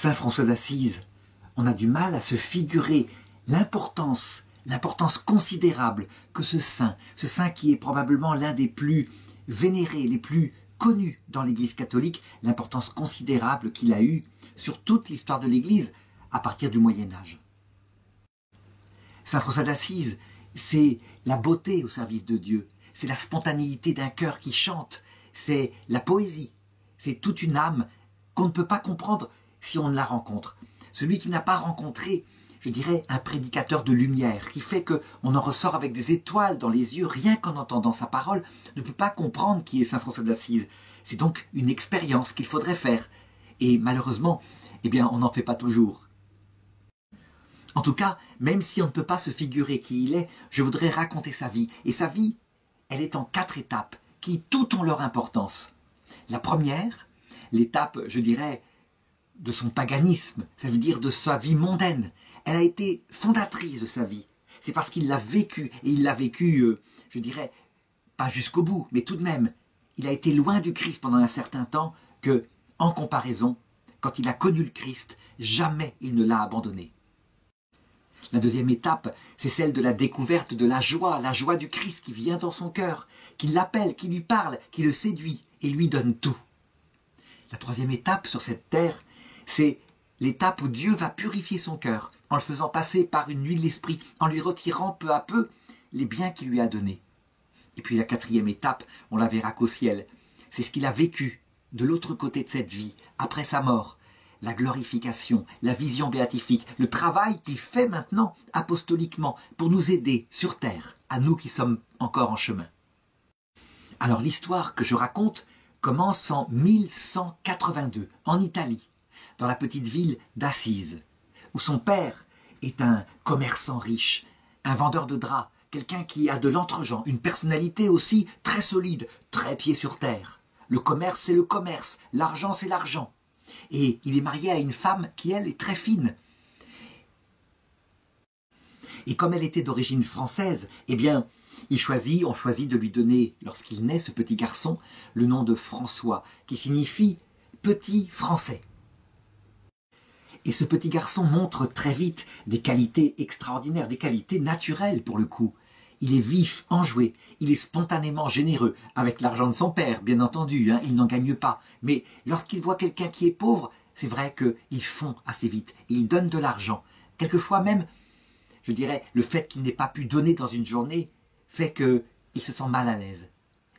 Saint François d'Assise, on a du mal à se figurer l'importance considérable que ce saint qui est probablement l'un des plus vénérés, les plus connus dans l'Église catholique, l'importance considérable qu'il a eue sur toute l'histoire de l'Église à partir du Moyen-Âge. Saint François d'Assise, c'est la beauté au service de Dieu, c'est la spontanéité d'un cœur qui chante, c'est la poésie, c'est toute une âme qu'on ne peut pas comprendre si on ne la rencontre. Celui qui n'a pas rencontré, je dirais, un prédicateur de lumière, qui fait qu'on en ressort avec des étoiles dans les yeux, rien qu'en entendant sa parole, ne peut pas comprendre qui est Saint François d'Assise. C'est donc une expérience qu'il faudrait faire. Et malheureusement, on n'en fait pas toujours. En tout cas, même si on ne peut pas se figurer qui il est, je voudrais raconter sa vie. Et sa vie, elle est en 4 étapes, qui toutes ont leur importance. La première, l'étape, je dirais, de son paganisme, ça veut dire de sa vie mondaine. Elle a été fondatrice de sa vie. C'est parce qu'il l'a vécu, et il l'a vécu, je dirais, pas jusqu'au bout, mais tout de même, il a été loin du Christ pendant un certain temps que, en comparaison, quand il a connu le Christ, jamais il ne l'a abandonné. La deuxième étape, c'est celle de la découverte de la joie du Christ qui vient dans son cœur, qui l'appelle, qui lui parle, qui le séduit et lui donne tout. La troisième étape sur cette terre, c'est l'étape où Dieu va purifier son cœur, en le faisant passer par une nuit de l'esprit, en lui retirant peu à peu les biens qu'il lui a donnés. Et puis la quatrième étape, on la verra qu'au ciel, c'est ce qu'il a vécu de l'autre côté de cette vie, après sa mort, la glorification, la vision béatifique, le travail qu'il fait maintenant apostoliquement pour nous aider sur terre, à nous qui sommes encore en chemin. Alors l'histoire que je raconte commence en 1182, en Italie, dans la petite ville d'Assise, où son père est un commerçant riche, un vendeur de draps, quelqu'un qui a de l'entre-gens, une personnalité aussi très solide, très pied sur terre. Le commerce, c'est le commerce, l'argent, c'est l'argent. Et il est marié à une femme qui, elle, est très fine. Et comme elle était d'origine française, on choisit de lui donner, lorsqu'il naît, ce petit garçon, le nom de François, qui signifie « petit français ». Et ce petit garçon montre très vite des qualités extraordinaires, des qualités naturelles pour le coup. Il est vif, enjoué, il est spontanément généreux, avec l'argent de son père, bien entendu, il n'en gagne pas. Mais lorsqu'il voit quelqu'un qui est pauvre, c'est vrai qu'il fond assez vite, il donne de l'argent. Quelquefois même, je dirais, le fait qu'il n'ait pas pu donner dans une journée fait qu'il se sent mal à l'aise.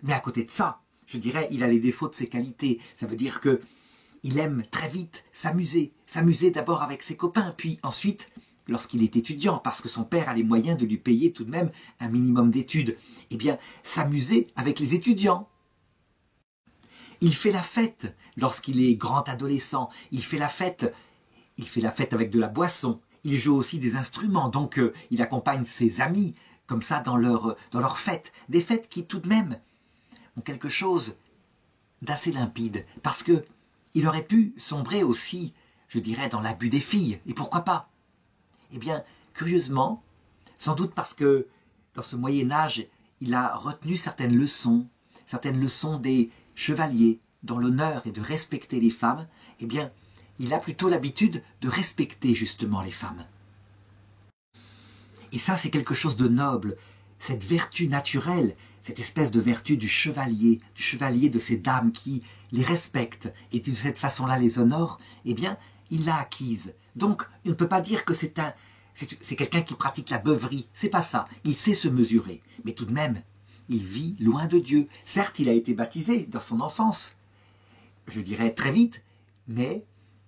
Mais à côté de ça, je dirais, il a les défauts de ses qualités. Ça veut dire qu'il aime très vite s'amuser d'abord avec ses copains, puis ensuite, lorsqu'il est étudiant, parce que son père a les moyens de lui payer tout de même un minimum d'études, s'amuser avec les étudiants. Il fait la fête lorsqu'il est grand adolescent, il fait la fête avec de la boisson, il joue aussi des instruments, donc il accompagne ses amis, comme ça dans leurs fêtes, des fêtes qui tout de même ont quelque chose d'assez limpide, parce que il aurait pu sombrer aussi, je dirais, dans l'abus des filles, et pourquoi pas? Curieusement, sans doute parce que dans ce Moyen-Âge, il a retenu certaines leçons des chevaliers, dont l'honneur est de respecter les femmes, il a plutôt l'habitude de respecter justement les femmes. Et ça, c'est quelque chose de noble, cette vertu naturelle, cette espèce de vertu du chevalier de ces dames qui les respectent et de cette façon-là les honore, il l'a acquise. Donc, on ne peut pas dire que c'est quelqu'un qui pratique la beuverie, c'est pas ça, il sait se mesurer, mais tout de même, il vit loin de Dieu. Certes, il a été baptisé dans son enfance, je dirais très vite, mais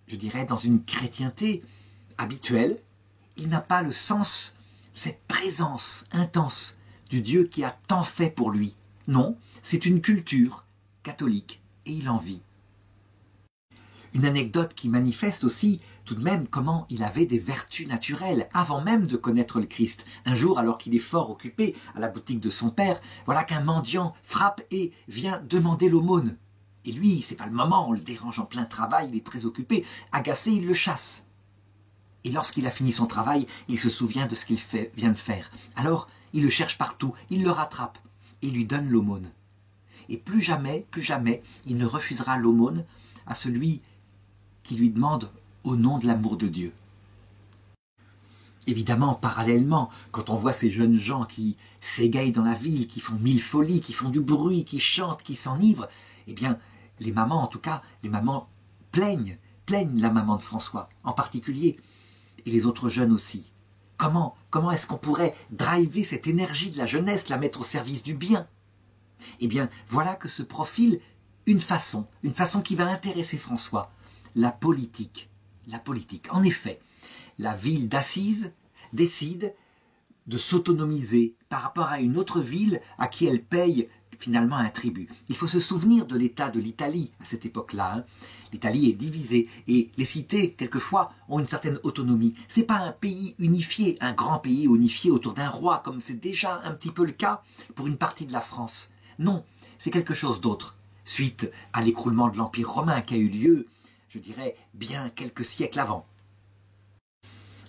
je dirais dans une chrétienté habituelle, il n'a pas le sens, cette présence intense du Dieu qui a tant fait pour lui. Non, c'est une culture catholique et il en vit. Une anecdote qui manifeste aussi tout de même comment il avait des vertus naturelles avant même de connaître le Christ. Un jour, alors qu'il est fort occupé à la boutique de son père, voilà qu'un mendiant frappe et vient demander l'aumône. Et lui, c'est pas le moment, on le dérange en plein travail, il est très occupé. Agacé, il le chasse. Et lorsqu'il a fini son travail, il se souvient de ce qu'il vient de faire. Alors, il le cherche partout, il le rattrape et lui donne l'aumône. Et plus jamais, il ne refusera l'aumône à celui qui lui demande au nom de l'amour de Dieu. Évidemment, parallèlement, quand on voit ces jeunes gens qui s'égayent dans la ville, qui font mille folies, qui font du bruit, qui chantent, qui s'enivrent, eh bien, les mamans, en tout cas, les mamans plaignent la maman de François, en particulier, et les autres jeunes aussi. Comment est-ce qu'on pourrait driver cette énergie de la jeunesse, la mettre au service du bien? Eh bien, voilà que se profile une façon qui va intéresser François, la politique. La politique. En effet, la ville d'Assise décide de s'autonomiser par rapport à une autre ville à qui elle paye finalement un tribut. Il faut se souvenir de l'état de l'Italie à cette époque-là. L'Italie est divisée et les cités, quelquefois, ont une certaine autonomie. Ce n'est pas un pays unifié, un grand pays unifié autour d'un roi, comme c'est déjà un petit peu le cas pour une partie de la France. Non, c'est quelque chose d'autre, suite à l'écroulement de l'Empire romain qui a eu lieu, je dirais, bien quelques siècles avant.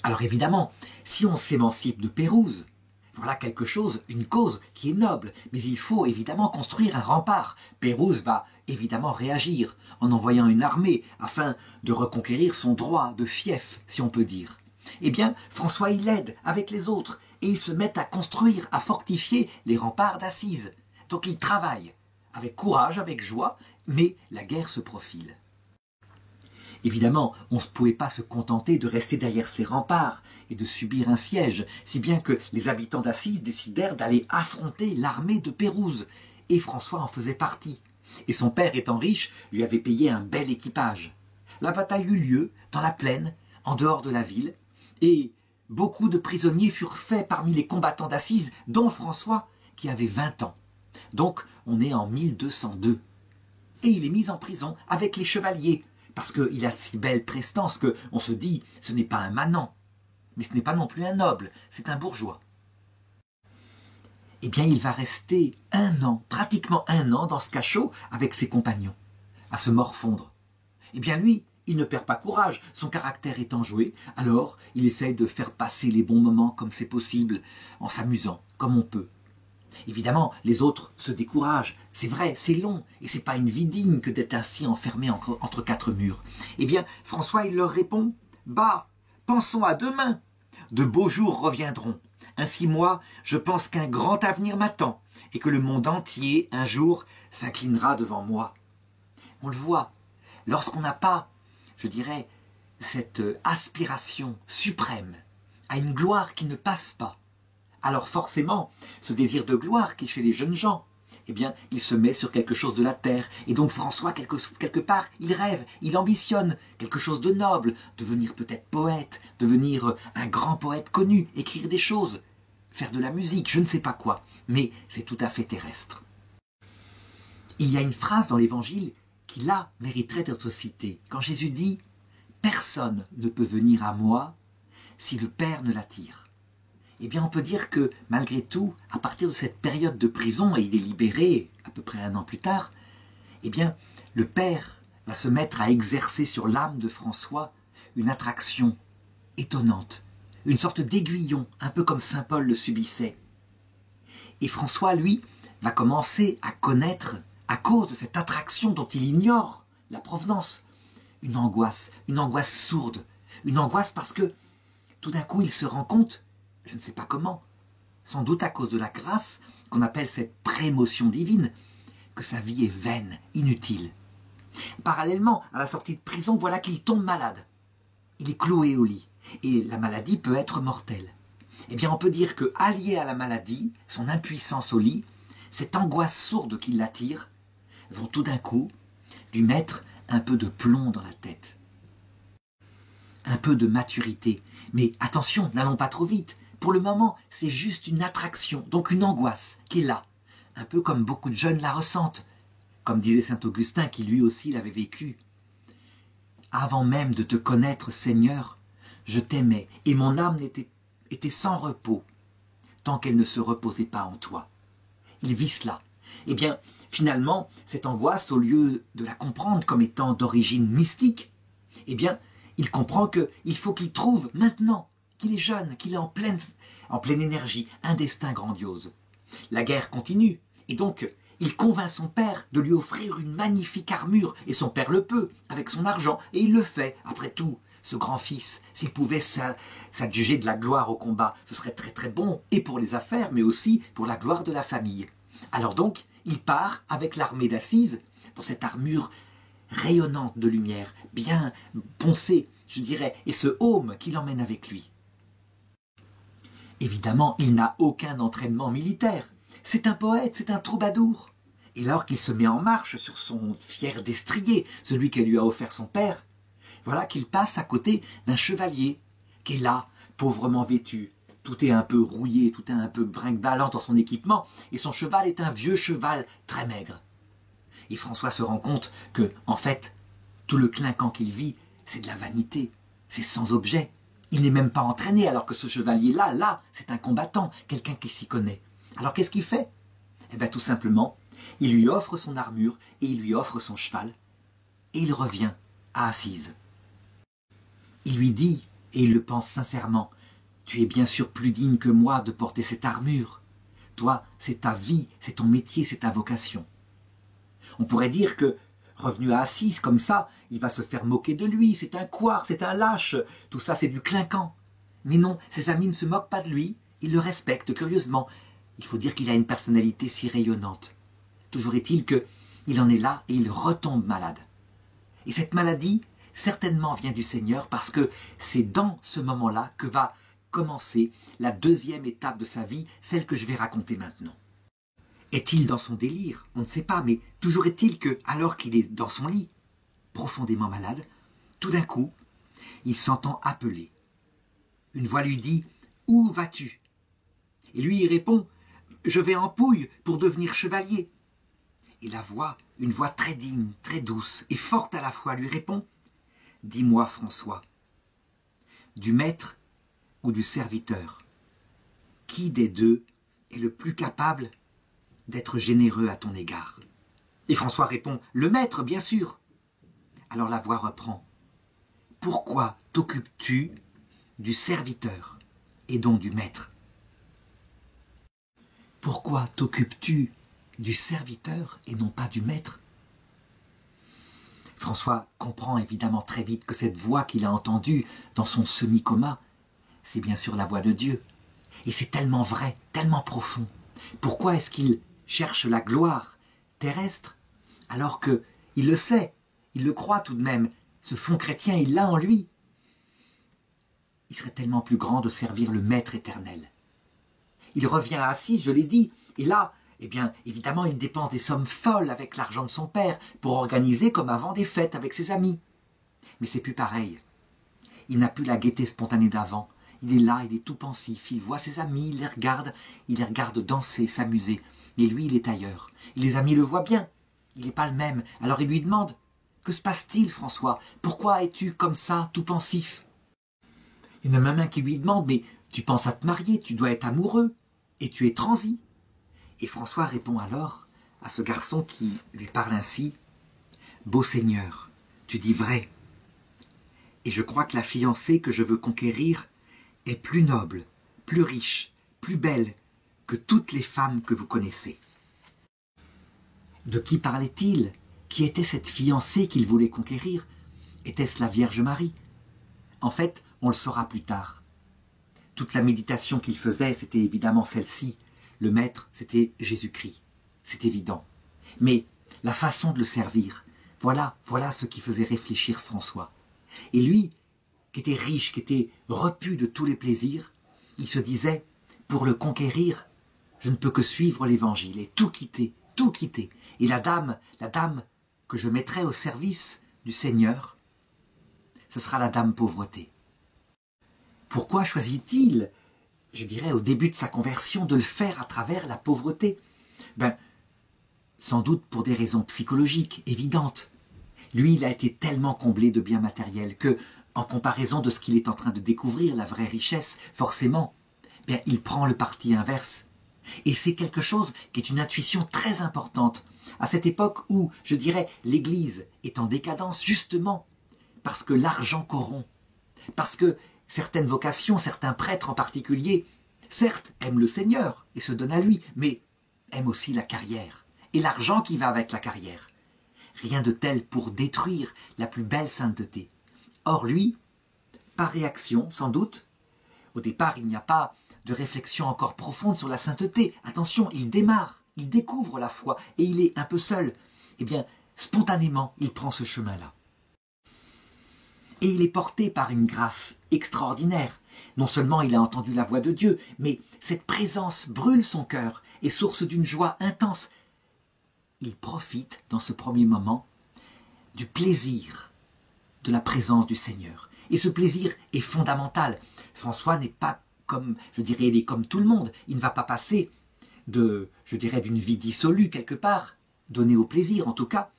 Alors évidemment, si on s'émancipe de Pérouse, voilà quelque chose, une cause qui est noble, mais il faut évidemment construire un rempart. Pérouse va évidemment réagir en envoyant une armée afin de reconquérir son droit de fief, si on peut dire. Eh bien, François il aide avec les autres et ils se mettent à construire, à fortifier les remparts d'Assise. Donc ils travaillent avec courage, avec joie, mais la guerre se profile. Évidemment, on ne pouvait pas se contenter de rester derrière ces remparts et de subir un siège, si bien que les habitants d'Assise décidèrent d'aller affronter l'armée de Pérouse, et François en faisait partie. Et son père, étant riche, lui avait payé un bel équipage. La bataille eut lieu dans la plaine, en dehors de la ville, et beaucoup de prisonniers furent faits parmi les combattants d'Assise, dont François, qui avait 20 ans. Donc, on est en 1202. Et il est mis en prison avec les chevaliers, parce qu'il a de si belles prestances qu'on se dit, ce n'est pas un manant, mais ce n'est pas non plus un noble, c'est un bourgeois. Eh bien, il va rester 1 an, pratiquement 1 an dans ce cachot avec ses compagnons, à se morfondre. Eh bien, lui, il ne perd pas courage, son caractère étant joué, alors il essaye de faire passer les bons moments comme c'est possible, en s'amusant, comme on peut. Évidemment, les autres se découragent. C'est vrai, c'est long, et c'est pas une vie digne que d'être ainsi enfermé entre 4 murs. Eh bien, François, il leur répond « Bah, pensons à demain. De beaux jours reviendront. Ainsi moi, je pense qu'un grand avenir m'attend, et que le monde entier, un jour, s'inclinera devant moi. » On le voit, lorsqu'on n'a pas, je dirais, cette aspiration suprême à une gloire qui ne passe pas, alors forcément, ce désir de gloire qui est chez les jeunes gens, eh bien, il se met sur quelque chose de la terre. Et donc François, quelque part, il rêve, il ambitionne quelque chose de noble, devenir peut-être poète, devenir un grand poète connu, écrire des choses, faire de la musique, je ne sais pas quoi, mais c'est tout à fait terrestre. Il y a une phrase dans l'Évangile qui, là, mériterait d'être citée. Quand Jésus dit « Personne ne peut venir à moi si le Père ne l'attire ». Eh bien, on peut dire que, malgré tout, à partir de cette période de prison, et il est libéré à peu près 1 an plus tard, eh bien, le Père va se mettre à exercer sur l'âme de François une attraction étonnante, une sorte d'aiguillon, un peu comme saint Paul le subissait. Et François, lui, va commencer à connaître, à cause de cette attraction dont il ignore la provenance, une angoisse sourde, une angoisse parce que, tout d'un coup, il se rend compte, je ne sais pas comment, sans doute à cause de la grâce qu'on appelle cette prémotion divine, que sa vie est vaine, inutile. Parallèlement à la sortie de prison, voilà qu'il tombe malade. Il est cloué au lit et la maladie peut être mortelle. Eh bien, on peut dire que, allié à la maladie, son impuissance au lit, cette angoisse sourde qui l'attire, vont tout d'un coup lui mettre un peu de plomb dans la tête. Un peu de maturité. Mais attention, n'allons pas trop vite. Pour le moment, c'est juste une attraction, donc une angoisse qui est là, un peu comme beaucoup de jeunes la ressentent, comme disait saint Augustin qui lui aussi l'avait vécu. Avant même de te connaître, Seigneur, je t'aimais et mon âme était sans repos, tant qu'elle ne se reposait pas en toi. Il vit cela. Eh bien, finalement, cette angoisse, au lieu de la comprendre comme étant d'origine mystique, eh bien, il comprend qu'il faut qu'il trouve maintenant, qu'il est jeune, qu'il est en pleine énergie, un destin grandiose. La guerre continue, et donc il convainc son père de lui offrir une magnifique armure, et son père le peut, avec son argent, et il le fait. Après tout, ce grand-fils, s'il pouvait s'adjuger de la gloire au combat, ce serait très très bon, et pour les affaires, mais aussi pour la gloire de la famille. Alors donc, il part avec l'armée d'Assise, dans cette armure rayonnante de lumière, bien poncée, je dirais, et ce aume qui l'emmène avec lui. Évidemment, il n'a aucun entraînement militaire. C'est un poète, c'est un troubadour. Et alors qu'il se met en marche sur son fier destrier, celui que lui a offert son père, voilà qu'il passe à côté d'un chevalier qui est là, pauvrement vêtu. Tout est un peu rouillé, tout est un peu brinque-ballant dans son équipement, et son cheval est un vieux cheval très maigre. Et François se rend compte que, en fait, tout le clinquant qu'il vit, c'est de la vanité, c'est sans objet. Il n'est même pas entraîné, alors que ce chevalier-là, c'est un combattant, quelqu'un qui s'y connaît. Alors qu'est-ce qu'il fait? Eh bien tout simplement, il lui offre son armure et il lui offre son cheval, et il revient à Assise. Il lui dit, et il le pense sincèrement, « Tu es bien sûr plus digne que moi de porter cette armure. Toi, c'est ta vie, c'est ton métier, c'est ta vocation. » On pourrait dire que, revenu à Assise comme ça, il va se faire moquer de lui, c'est un couard, c'est un lâche, tout ça c'est du clinquant. Mais non, ses amis ne se moquent pas de lui, ils le respectent curieusement. Il faut dire qu'il a une personnalité si rayonnante. Toujours est-il qu'il en est là et il retombe malade. Et cette maladie, certainement vient du Seigneur parce que c'est dans ce moment-là que va commencer la deuxième étape de sa vie, celle que je vais raconter maintenant. Est-il dans son délire? On ne sait pas, mais toujours est-il que, alors qu'il est dans son lit, profondément malade, tout d'un coup, il s'entend appeler. Une voix lui dit « Où vas-tu » Et lui, il répond « Je vais en Pouille pour devenir chevalier. » Et la voix, une voix très digne, très douce et forte à la fois, lui répond « Dis-moi, François, du maître ou du serviteur, qui des deux est le plus capable d'être généreux à ton égard ?» Et François répond « Le maître, bien sûr !» Alors la voix reprend « Pourquoi t'occupes-tu du serviteur et donc du maître ?» Pourquoi t'occupes-tu du serviteur et non pas du maître? François comprend évidemment très vite que cette voix qu'il a entendue dans son semi-coma, c'est bien sûr la voix de Dieu. Et c'est tellement vrai, tellement profond. Pourquoi est-ce qu'il cherche la gloire terrestre alors qu'il le sait, il le croit tout de même, ce fond chrétien, il l'a en lui. Il serait tellement plus grand de servir le Maître éternel. Il revient à Assise, je l'ai dit, et là, eh bien, évidemment, il dépense des sommes folles avec l'argent de son père pour organiser comme avant des fêtes avec ses amis. Mais c'est plus pareil. Il n'a plus la gaieté spontanée d'avant. Il est là, il est tout pensif, il voit ses amis, il les regarde danser, s'amuser. Mais lui, il est ailleurs. Et les amis le voient bien. Il n'est pas le même. Alors il lui demande « Que se passe-t-il, François? Pourquoi es-tu comme ça, tout pensif ?» Il y en a même un qui lui demande « Mais tu penses à te marier, tu dois être amoureux, et tu es transi. » Et François répond alors à ce garçon qui lui parle ainsi « Beau Seigneur, tu dis vrai, et je crois que la fiancée que je veux conquérir est plus noble, plus riche, plus belle que toutes les femmes que vous connaissez. » De qui parlait-il? Qui était cette fiancée qu'il voulait conquérir? Était-ce la Vierge Marie? En fait, on le saura plus tard. Toute la méditation qu'il faisait, c'était évidemment celle-ci. Le maître, c'était Jésus-Christ. C'est évident. Mais la façon de le servir, voilà ce qui faisait réfléchir François. Et lui, qui était riche, qui était repu de tous les plaisirs, il se disait, pour le conquérir, je ne peux que suivre l'évangile et tout quitter. Et la dame que je mettrai au service du Seigneur, ce sera la dame pauvreté. Pourquoi choisit-il, je dirais au début de sa conversion, de le faire à travers la pauvreté? Sans doute pour des raisons psychologiques évidentes. Lui, il a été tellement comblé de biens matériels que, en comparaison de ce qu'il est en train de découvrir, la vraie richesse, forcément, il prend le parti inverse. Et c'est quelque chose qui est une intuition très importante à cette époque où, je dirais, l'Église est en décadence justement parce que l'argent corrompt, parce que certaines vocations, certains prêtres en particulier, certes, aiment le Seigneur et se donnent à lui, mais aiment aussi la carrière et l'argent qui va avec la carrière. Rien de tel pour détruire la plus belle sainteté. Or lui, par réaction, sans doute. Au départ, il n'y a pas de réflexion encore profonde sur la sainteté. Attention, il démarre, il découvre la foi et il est un peu seul. Eh bien, spontanément, il prend ce chemin-là. Et il est porté par une grâce extraordinaire. Non seulement il a entendu la voix de Dieu, mais cette présence brûle son cœur et source d'une joie intense. Il profite, dans ce premier moment, du plaisir de la présence du Seigneur. Et ce plaisir est fondamental. François n'est pas comme, il est comme tout le monde. Il ne va pas passer d'une vie dissolue quelque part, donnée au plaisir en tout cas,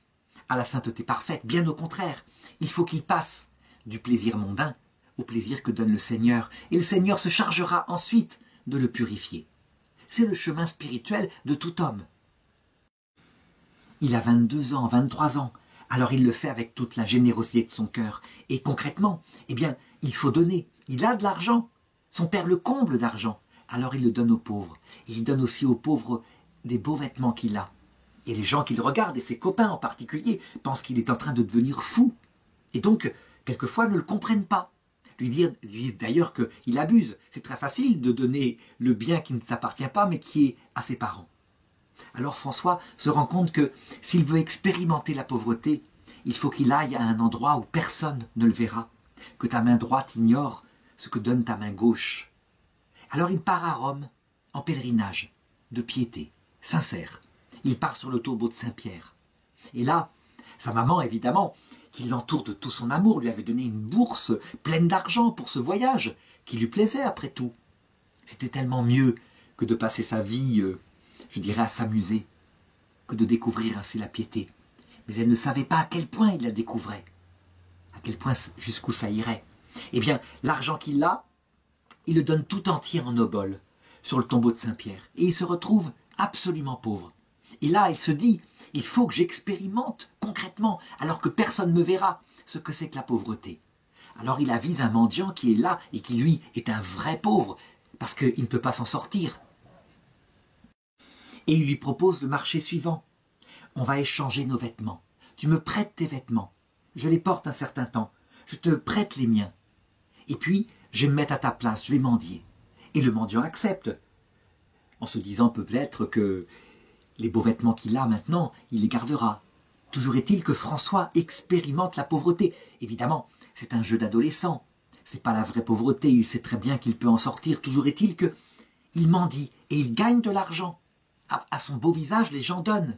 à la sainteté parfaite. Bien au contraire, il faut qu'il passe du plaisir mondain au plaisir que donne le Seigneur. Et le Seigneur se chargera ensuite de le purifier. C'est le chemin spirituel de tout homme. Il a 22 ans, 23 ans. Alors il le fait avec toute la générosité de son cœur. Et concrètement, il faut donner. Il a de l'argent. Son père le comble d'argent. Alors il le donne aux pauvres. Il donne aussi aux pauvres des beaux vêtements qu'il a. Et les gens qui le regardent, et ses copains en particulier, pensent qu'il est en train de devenir fou. Et donc, quelquefois, ne le comprennent pas. Lui disent d'ailleurs qu'il abuse. C'est très facile de donner le bien qui ne s'appartient pas, mais qui est à ses parents. Alors François se rend compte que s'il veut expérimenter la pauvreté, il faut qu'il aille à un endroit où personne ne le verra, que ta main droite ignore ce que donne ta main gauche. Alors il part à Rome, en pèlerinage, de piété, sincère. Il part sur le tombeau de Saint-Pierre. Et là, sa maman, évidemment, qui l'entoure de tout son amour, lui avait donné une bourse pleine d'argent pour ce voyage, qui lui plaisait après tout. C'était tellement mieux que de passer sa vie, à s'amuser, que de découvrir ainsi la piété. Mais elle ne savait pas à quel point il la découvrait, à quel point, jusqu'où ça irait. Eh bien, l'argent qu'il a, il le donne tout entier en obole, sur le tombeau de Saint-Pierre. Et il se retrouve absolument pauvre. Et là, il se dit, il faut que j'expérimente concrètement, alors que personne ne me verra, ce que c'est que la pauvreté. Alors il avise un mendiant qui est là, et qui lui est un vrai pauvre, parce qu'il ne peut pas s'en sortir. Et il lui propose le marché suivant. On va échanger nos vêtements. Tu me prêtes tes vêtements. Je les porte un certain temps. Je te prête les miens. Et puis, je vais me mettre à ta place, je vais mendier. Et le mendiant accepte, en se disant peut-être que les beaux vêtements qu'il a maintenant, il les gardera. Toujours est-il que François expérimente la pauvreté. Évidemment, c'est un jeu d'adolescent. C'est pas la vraie pauvreté, il sait très bien qu'il peut en sortir. Toujours est-il que il mendie et il gagne de l'argent. À son beau visage, les gens donnent.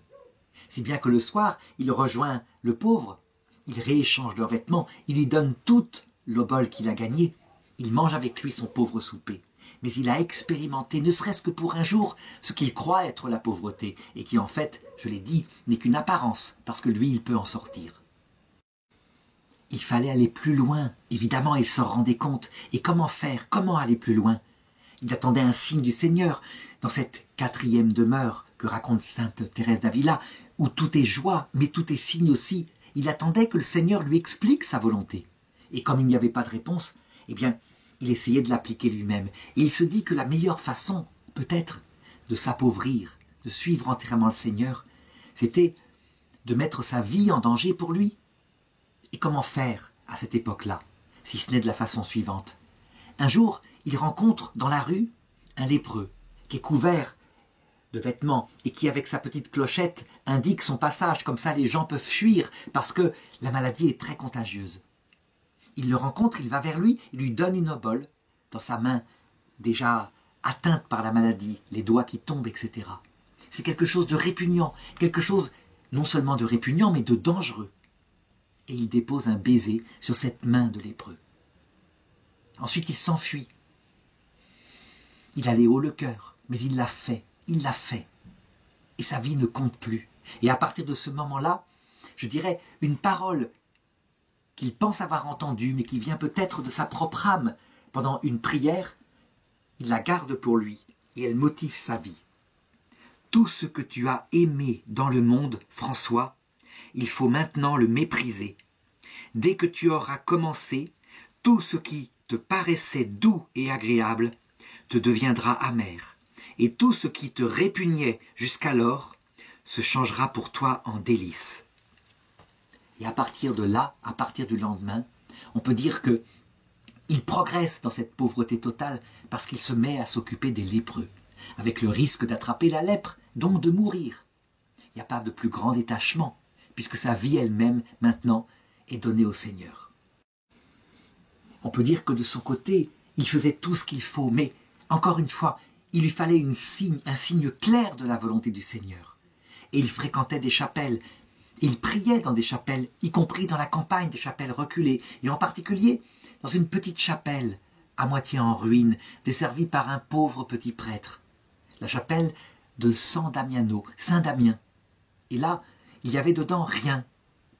Si bien que le soir, il rejoint le pauvre, il rééchange leurs vêtements, il lui donne toute l'obole qu'il a gagnée, il mange avec lui son pauvre souper. Mais il a expérimenté, ne serait-ce que pour un jour, ce qu'il croit être la pauvreté, et qui en fait, je l'ai dit, n'est qu'une apparence, parce que lui, il peut en sortir. Il fallait aller plus loin, évidemment, il s'en rendait compte. Et comment faire? Comment aller plus loin? Il attendait un signe du Seigneur, dans cette 4e demeure que raconte sainte Thérèse d'Avila, où tout est joie, mais tout est signe aussi. Il attendait que le Seigneur lui explique sa volonté. Et comme il n'y avait pas de réponse, il essayait de l'appliquer lui-même. Et il se dit que la meilleure façon, peut-être, de s'appauvrir, de suivre entièrement le Seigneur, c'était de mettre sa vie en danger pour lui. Et comment faire à cette époque-là, si ce n'est de la façon suivante? Un jour, il rencontre dans la rue un lépreux qui est couvert de vêtements et qui, avec sa petite clochette, indique son passage. Comme ça, les gens peuvent fuir parce que la maladie est très contagieuse. Il le rencontre, il va vers lui, il lui donne une obole dans sa main déjà atteinte par la maladie, les doigts qui tombent, etc. C'est quelque chose de répugnant, quelque chose non seulement de répugnant, mais de dangereux. Et il dépose un baiser sur cette main de lépreux. Ensuite, il s'enfuit. Il allait haut le cœur, mais il l'a fait. Et sa vie ne compte plus. Et à partir de ce moment-là, je dirais, une parole qu'il pense avoir entendue, mais qui vient peut-être de sa propre âme pendant une prière, il la garde pour lui et elle motive sa vie. Tout ce que tu as aimé dans le monde, François, il faut maintenant le mépriser. Dès que tu auras commencé, tout ce qui te paraissait doux et agréable te deviendra amer, et tout ce qui te répugnait jusqu'alors se changera pour toi en délice. Et à partir de là, à partir du lendemain, on peut dire que Il progresse dans cette pauvreté totale parce qu'il se met à s'occuper des lépreux, avec le risque d'attraper la lèpre, donc de mourir. Il n'y a pas de plus grand détachement, puisque sa vie elle-même, maintenant, est donnée au Seigneur. On peut dire que de son côté, il faisait tout ce qu'il faut, mais, encore une fois, il lui fallait un signe clair de la volonté du Seigneur. Et il fréquentait des chapelles, il priait dans des chapelles, y compris dans la campagne, des chapelles reculées, et en particulier dans une petite chapelle, à moitié en ruine, desservie par un pauvre petit prêtre, la chapelle de San Damiano, Saint Damien. Et là, il y avait dedans rien,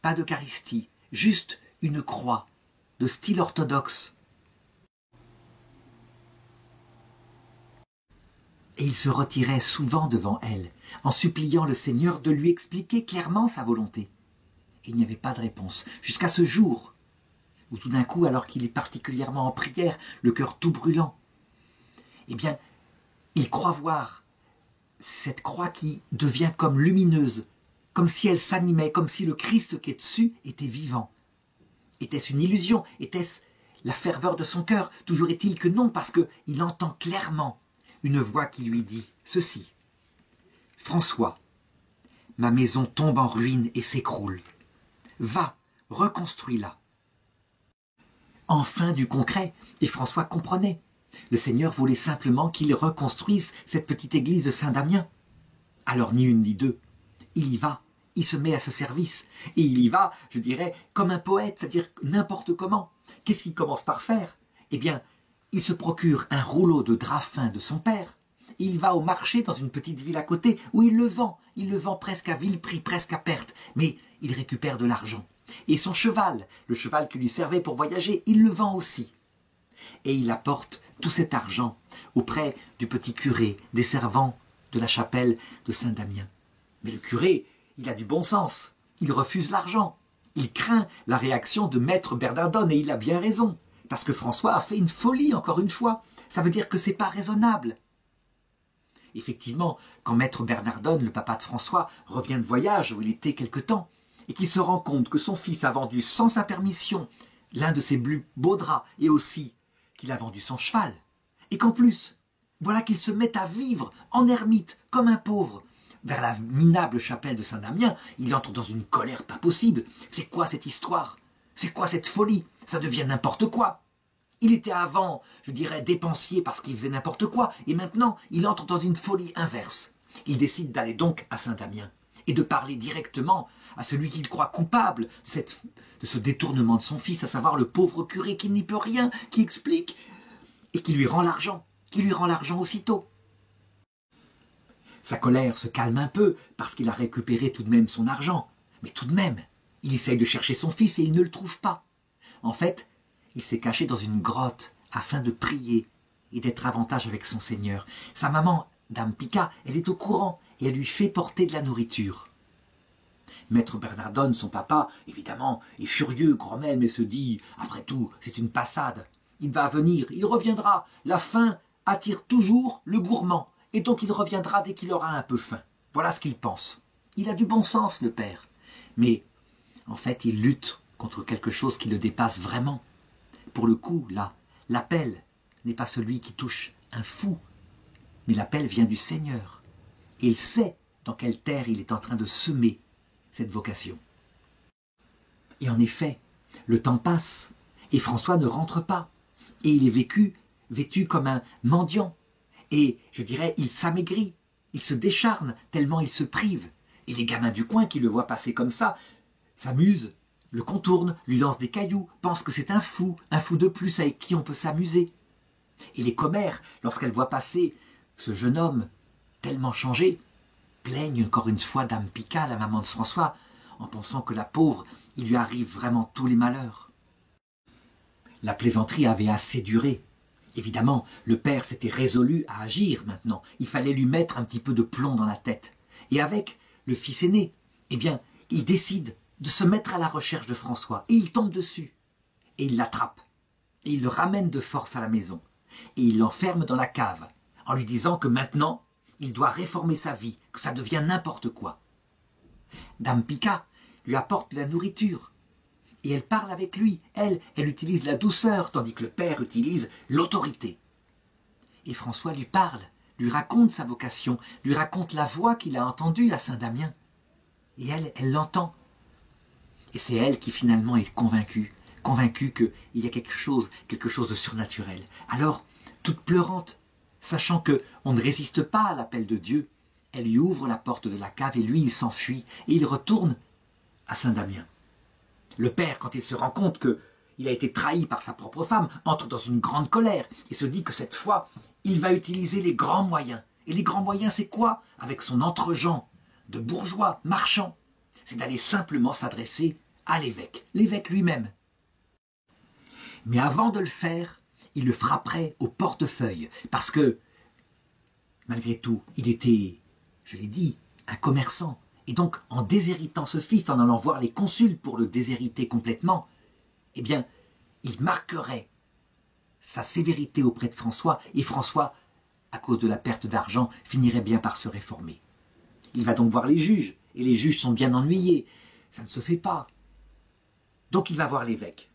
pas d'Eucharistie, juste une croix, de style orthodoxe. Et il se retirait souvent devant elle, en suppliant le Seigneur de lui expliquer clairement sa volonté. Et il n'y avait pas de réponse, jusqu'à ce jour, où tout d'un coup, alors qu'il est particulièrement en prière, le cœur tout brûlant, eh bien, il croit voir cette croix qui devient comme lumineuse, comme si elle s'animait, comme si le Christ qui est dessus était vivant. Était-ce une illusion? Était-ce la ferveur de son cœur? Toujours est-il que non, parce qu'il entend clairement une voix qui lui dit ceci. « François, ma maison tombe en ruine et s'écroule. Va, reconstruis-la. » Enfin du concret, et François comprenait. Le Seigneur voulait simplement qu'il reconstruise cette petite église de Saint-Damien. Alors ni une ni deux, il y va, il se met à ce service. Et il y va, je dirais, comme un poète, c'est-à-dire n'importe comment. Qu'est-ce qu'il commence par faire? Eh bien, il se procure un rouleau de drap fin de son père. Il va au marché dans une petite ville à côté où il le vend. Il le vend presque à vil prix, presque à perte. Mais il récupère de l'argent. Et son cheval, le cheval qui lui servait pour voyager, il le vend aussi. Et il apporte tout cet argent auprès du petit curé, des servants de la chapelle de Saint-Damien. Mais le curé, il a du bon sens. Il refuse l'argent. Il craint la réaction de maître Bernardone et il a bien raison. Parce que François a fait une folie, encore une fois. Ça veut dire que c'est pas raisonnable. Effectivement, quand maître Bernardone, le papa de François, revient de voyage où il était quelque temps, et qu'il se rend compte que son fils a vendu sans sa permission l'un de ses plus beaux draps, et aussi qu'il a vendu son cheval, et qu'en plus, voilà qu'il se met à vivre en ermite, comme un pauvre, vers la minable chapelle de Saint-Damien, il entre dans une colère pas possible. C'est quoi cette histoire? C'est quoi cette folie? Ça devient n'importe quoi. Il était avant, je dirais, dépensier parce qu'il faisait n'importe quoi, et maintenant, il entre dans une folie inverse. Il décide d'aller donc à Saint-Damien et de parler directement à celui qu'il croit coupable de ce détournement de son fils, à savoir le pauvre curé qui n'y peut rien, qui explique et qui lui rend l'argent aussitôt. Sa colère se calme un peu parce qu'il a récupéré tout de même son argent, mais tout de même, il essaye de chercher son fils et il ne le trouve pas. En fait, il s'est caché dans une grotte afin de prier et d'être avantage avec son Seigneur. Sa maman, Dame Pica, elle est au courant et elle lui fait porter de la nourriture. Maître Bernardone, son papa, évidemment, est furieux, grommelle, mais se dit « Après tout, c'est une passade. Il va venir, il reviendra. La faim attire toujours le gourmand. Et donc il reviendra dès qu'il aura un peu faim. » Voilà ce qu'il pense. Il a du bon sens, le père. Mais, en fait, il lutte contre quelque chose qui le dépasse vraiment. Pour le coup, là, l'appel n'est pas celui qui touche un fou, mais l'appel vient du Seigneur. Et il sait dans quelle terre il est en train de semer cette vocation. Et en effet, le temps passe, et François ne rentre pas. Et il est vêtu comme un mendiant. Et, je dirais, il s'amaigrit, il se décharne, tellement il se prive. Et les gamins du coin qui le voient passer comme ça, s'amusent, le contournent, lui lancent des cailloux, pensent que c'est un fou de plus avec qui on peut s'amuser. Et les commères, lorsqu'elles voient passer ce jeune homme tellement changé, plaignent encore une fois Dame Pica, la maman de François, en pensant que la pauvre, il lui arrive vraiment tous les malheurs. La plaisanterie avait assez duré. Évidemment, le père s'était résolu à agir maintenant. Il fallait lui mettre un petit peu de plomb dans la tête. Et avec le fils aîné, eh bien, il décide de se mettre à la recherche de François. Et il tombe dessus. Et il l'attrape. Et il le ramène de force à la maison. Et il l'enferme dans la cave, en lui disant que maintenant, il doit réformer sa vie, que ça devient n'importe quoi. Dame Pica lui apporte de la nourriture. et elle parle avec lui. Elle utilise la douceur, tandis que le père utilise l'autorité. Et François lui parle, lui raconte sa vocation, lui raconte la voix qu'il a entendue à Saint-Damien. Et elle l'entend. Et c'est elle qui finalement est convaincue qu'il y a quelque chose de surnaturel. Alors, toute pleurante, sachant qu'on ne résiste pas à l'appel de Dieu, elle lui ouvre la porte de la cave et lui, il s'enfuit et il retourne à Saint-Damien. Le père, quand il se rend compte qu'il a été trahi par sa propre femme, entre dans une grande colère et se dit que cette fois, il va utiliser les grands moyens. Et les grands moyens, c'est quoi? Avec son entre-gens de bourgeois, marchand, c'est d'aller simplement s'adresser à l'évêque lui-même. Mais avant de le faire, il le frapperait au portefeuille, parce que, malgré tout, il était, je l'ai dit, un commerçant. Et donc, en déshéritant ce fils, en allant voir les consuls pour le déshériter complètement, eh bien, il marquerait sa sévérité auprès de François, et François, à cause de la perte d'argent, finirait bien par se réformer. Il va donc voir les juges, et les juges sont bien ennuyés. Ça ne se fait pas. Donc il va voir l'évêque.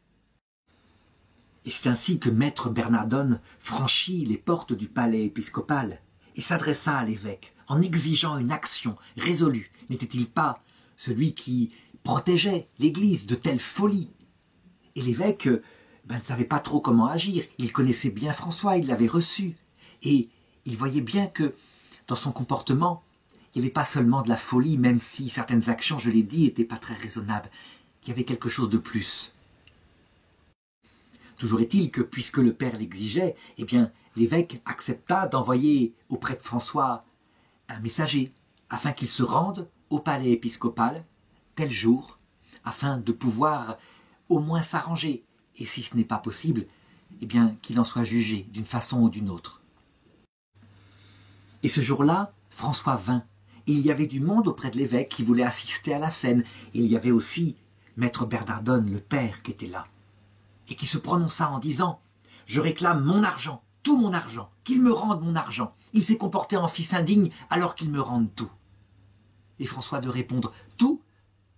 Et c'est ainsi que maître Bernardone franchit les portes du palais épiscopal et s'adressa à l'évêque en exigeant une action résolue. N'était-il pas celui qui protégeait l'Église de telles folies? Et l'évêque ne savait pas trop comment agir. Il connaissait bien François, il l'avait reçu. Et il voyait bien que dans son comportement, il n'y avait pas seulement de la folie, même si certaines actions, je l'ai dit, n'étaient pas très raisonnables. Il y avait quelque chose de plus. Toujours est-il que, puisque le père l'exigeait, eh bien, l'évêque accepta d'envoyer auprès de François un messager, afin qu'il se rende au palais épiscopal, tel jour, afin de pouvoir au moins s'arranger, et si ce n'est pas possible, eh bien, qu'il en soit jugé d'une façon ou d'une autre. Et ce jour-là, François vint, et il y avait du monde auprès de l'évêque qui voulait assister à la scène, et il y avait aussi maître Bernardone, le père, qui était là, et qui se prononça en disant « Je réclame mon argent, tout mon argent, qu'il me rende mon argent. Il s'est comporté en fils indigne, alors qu'il me rende tout. » Et François de répondre « Tout?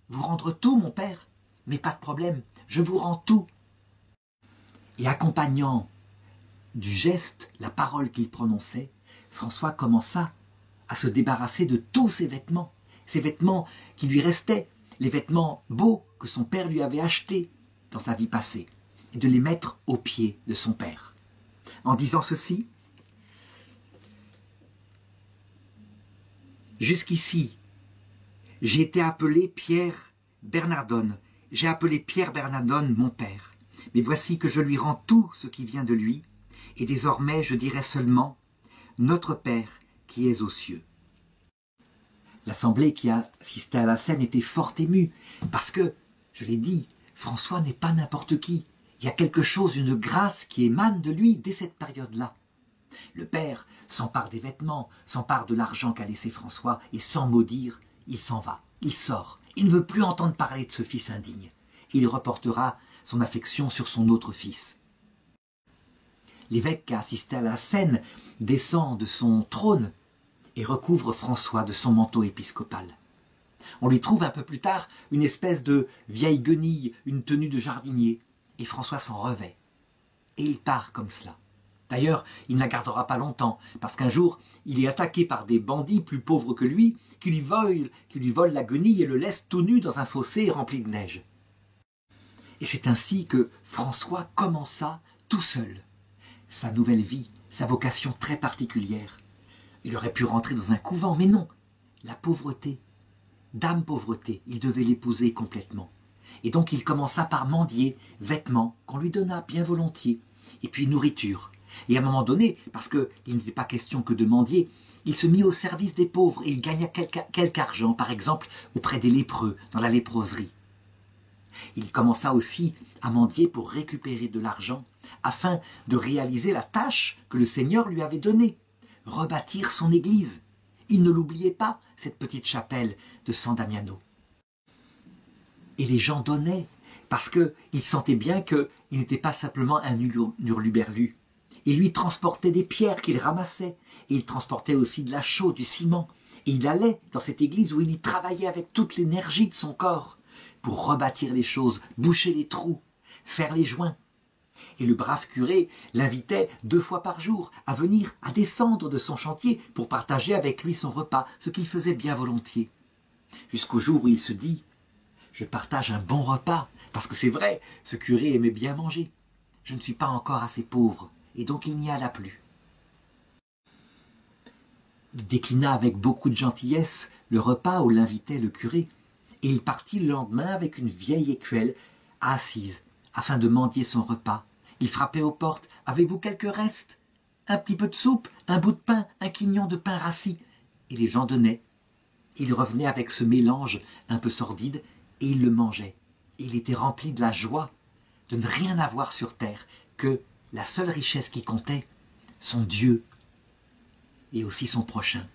Vous rendre tout, mon père? Mais pas de problème, je vous rends tout. » Et accompagnant du geste la parole qu'il prononçait, François commença à se débarrasser de tous ses vêtements qui lui restaient, les vêtements beaux que son père lui avait achetés dans sa vie passée, et de les mettre aux pieds de son père. En disant ceci, « Jusqu'ici, j'ai été appelé Pierre Bernardone, j'ai appelé Pierre Bernardone mon père, mais voici que je lui rends tout ce qui vient de lui, et désormais je dirai seulement « Notre Père qui es aux cieux ». L'assemblée qui assistait à la scène était fort émue, parce que, je l'ai dit, François n'est pas n'importe qui. Il y a quelque chose, une grâce qui émane de lui dès cette période-là. Le père s'empare des vêtements, s'empare de l'argent qu'a laissé François, et sans mot dire, il s'en va, il sort. Il ne veut plus entendre parler de ce fils indigne. Il reportera son affection sur son autre fils. L'évêque qui a assisté à la scène descend de son trône et recouvre François de son manteau épiscopal. On lui trouve un peu plus tard une espèce de vieille guenille, une tenue de jardinier, et François s'en revêt. Et il part comme cela. D'ailleurs, il ne la gardera pas longtemps, parce qu'un jour, il est attaqué par des bandits plus pauvres que lui, qui lui volent la guenille et le laissent tout nu dans un fossé rempli de neige. Et c'est ainsi que François commença tout seul sa nouvelle vie, sa vocation très particulière. Il aurait pu rentrer dans un couvent, mais non, la pauvreté, dame pauvreté, il devait l'épouser complètement. Et donc il commença par mendier, vêtements qu'on lui donna bien volontiers, et puis nourriture. Et à un moment donné, parce qu'il n'était pas question que de mendier, il se mit au service des pauvres et il gagna quelque argent, par exemple auprès des lépreux, dans la léproserie. Il commença aussi à mendier pour récupérer de l'argent, afin de réaliser la tâche que le Seigneur lui avait donnée, rebâtir son église. Il ne l'oubliait pas, cette petite chapelle de San Damiano. Et les gens donnaient, parce qu'ils sentaient bien qu'il n'était pas simplement un hurluberlu. Il lui transportait des pierres qu'il ramassait, et il transportait aussi de la chaux, du ciment. Et il allait dans cette église où il y travaillait avec toute l'énergie de son corps, pour rebâtir les choses, boucher les trous, faire les joints. Et le brave curé l'invitait 2 fois par jour à venir, à descendre de son chantier pour partager avec lui son repas, ce qu'il faisait bien volontiers. Jusqu'au jour où il se dit « Je partage un bon repas, parce que c'est vrai, ce curé aimait bien manger. Je ne suis pas encore assez pauvre, et donc il n'y alla plus. » Il déclina avec beaucoup de gentillesse le repas où l'invitait le curé, et il partit le lendemain avec une vieille écuelle assise, afin de mendier son repas. Il frappait aux portes. « Avez-vous quelques restes? Un petit peu de soupe, un bout de pain, un quignon de pain rassis ?» Et les gens donnaient. Il revenait avec ce mélange un peu sordide, et il le mangeait. Et il était rempli de la joie de ne rien avoir sur terre, que la seule richesse qui comptait, son Dieu, et aussi son prochain.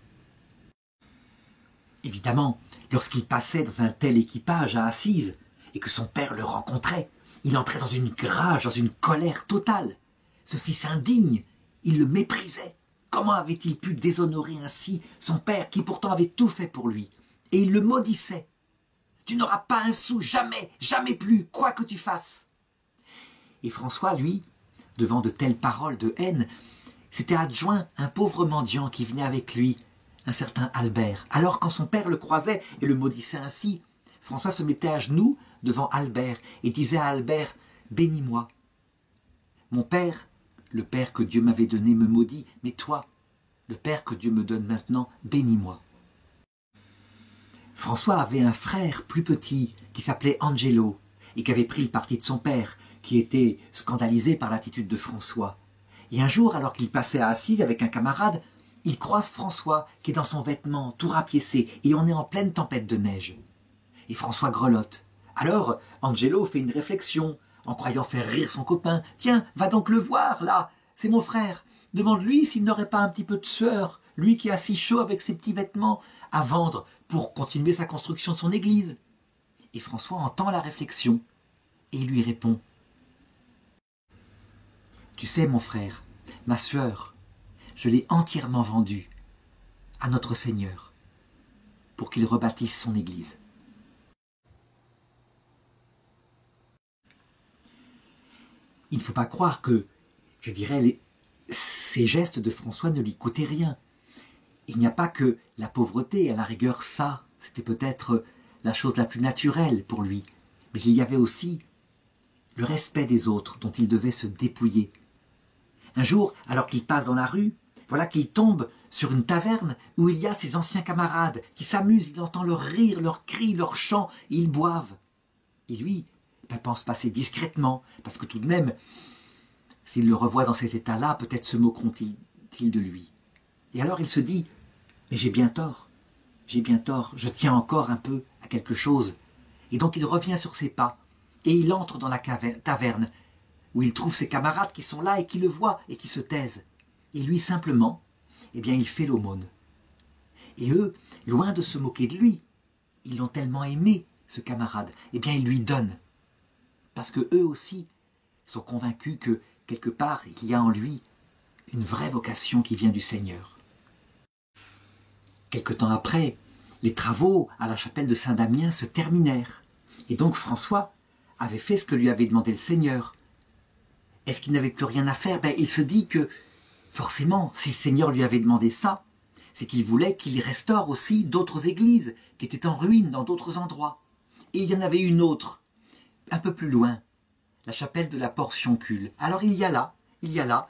Évidemment, lorsqu'il passait dans un tel équipage à Assise, et que son père le rencontrait, il entrait dans une rage, dans une colère totale. Ce fils indigne, il le méprisait. Comment avait-il pu déshonorer ainsi son père, qui pourtant avait tout fait pour lui? Et il le maudissait. « Tu n'auras pas un sou, jamais, jamais plus, quoi que tu fasses !» Et François, lui, devant de telles paroles de haine, s'était adjoint un pauvre mendiant qui venait avec lui, un certain Albert. Alors quand son père le croisait et le maudissait ainsi, François se mettait à genoux devant Albert et disait à Albert « Bénis-moi. Mon père, le père que Dieu m'avait donné, me maudit, mais toi, le père que Dieu me donne maintenant, bénis-moi. » François avait un frère plus petit qui s'appelait Angelo et qui avait pris le parti de son père, qui était scandalisé par l'attitude de François. Et un jour, alors qu'il passait à Assise avec un camarade, il croise François qui est dans son vêtement, tout rapiécé, et on est en pleine tempête de neige. Et François grelotte. Alors, Angelo fait une réflexion, en croyant faire rire son copain. « Tiens, va donc le voir, là, c'est mon frère. Demande-lui s'il n'aurait pas un petit peu de sueur, lui qui a si chaud avec ses petits vêtements, à vendre pour continuer sa construction de son église. » Et François entend la réflexion, et il lui répond. « Tu sais, mon frère, ma sueur, je l'ai entièrement vendue à notre Seigneur pour qu'il rebâtisse son église. » Il ne faut pas croire que, je dirais, ces gestes de François ne lui coûtaient rien. Il n'y a pas que la pauvreté, à la rigueur, ça, c'était peut-être la chose la plus naturelle pour lui. Mais il y avait aussi le respect des autres dont il devait se dépouiller. Un jour, alors qu'il passe dans la rue, voilà qu'il tombe sur une taverne où il y a ses anciens camarades qui s'amusent, il entend leurs rires, leurs cris, leurs chants, et ils boivent. Et lui, pense passer discrètement, parce que tout de même, s'il le revoit dans cet état-là, peut-être se moqueront-ils de lui. Et alors il se dit, mais j'ai bien tort, je tiens encore un peu à quelque chose. Et donc il revient sur ses pas, et il entre dans la taverne, où il trouve ses camarades qui sont là et qui le voient et qui se taisent. Et lui simplement, eh bien il fait l'aumône. Et eux, loin de se moquer de lui, ils l'ont tellement aimé, ce camarade, eh bien ils lui donnent. Parce que eux aussi sont convaincus que, quelque part, il y a en lui une vraie vocation qui vient du Seigneur. Quelque temps après, les travaux à la chapelle de Saint-Damien se terminèrent. Et donc François avait fait ce que lui avait demandé le Seigneur. Est-ce qu'il n'avait plus rien à faire? Il se dit que, forcément, si le Seigneur lui avait demandé ça, c'est qu'il voulait qu'il restaure aussi d'autres églises qui étaient en ruine dans d'autres endroits. Et il y en avait une autre, un peu plus loin, la chapelle de la Portioncule. Alors il y a là,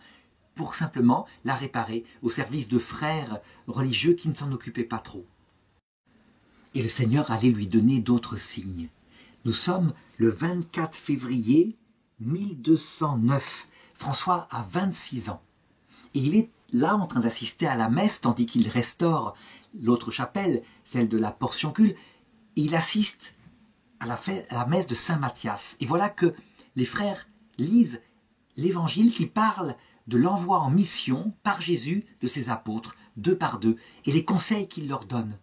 pour simplement la réparer au service de frères religieux qui ne s'en occupaient pas trop. Et le Seigneur allait lui donner d'autres signes. Nous sommes le 24 février 1209. François a 26 ans. Et il est là en train d'assister à la messe, tandis qu'il restaure l'autre chapelle, celle de la Portioncule. Et il assiste à la messe de Saint Matthias. Et voilà que les frères lisent l'évangile qui parle de l'envoi en mission par Jésus de ses apôtres, 2 par 2, et les conseils qu'il leur donne.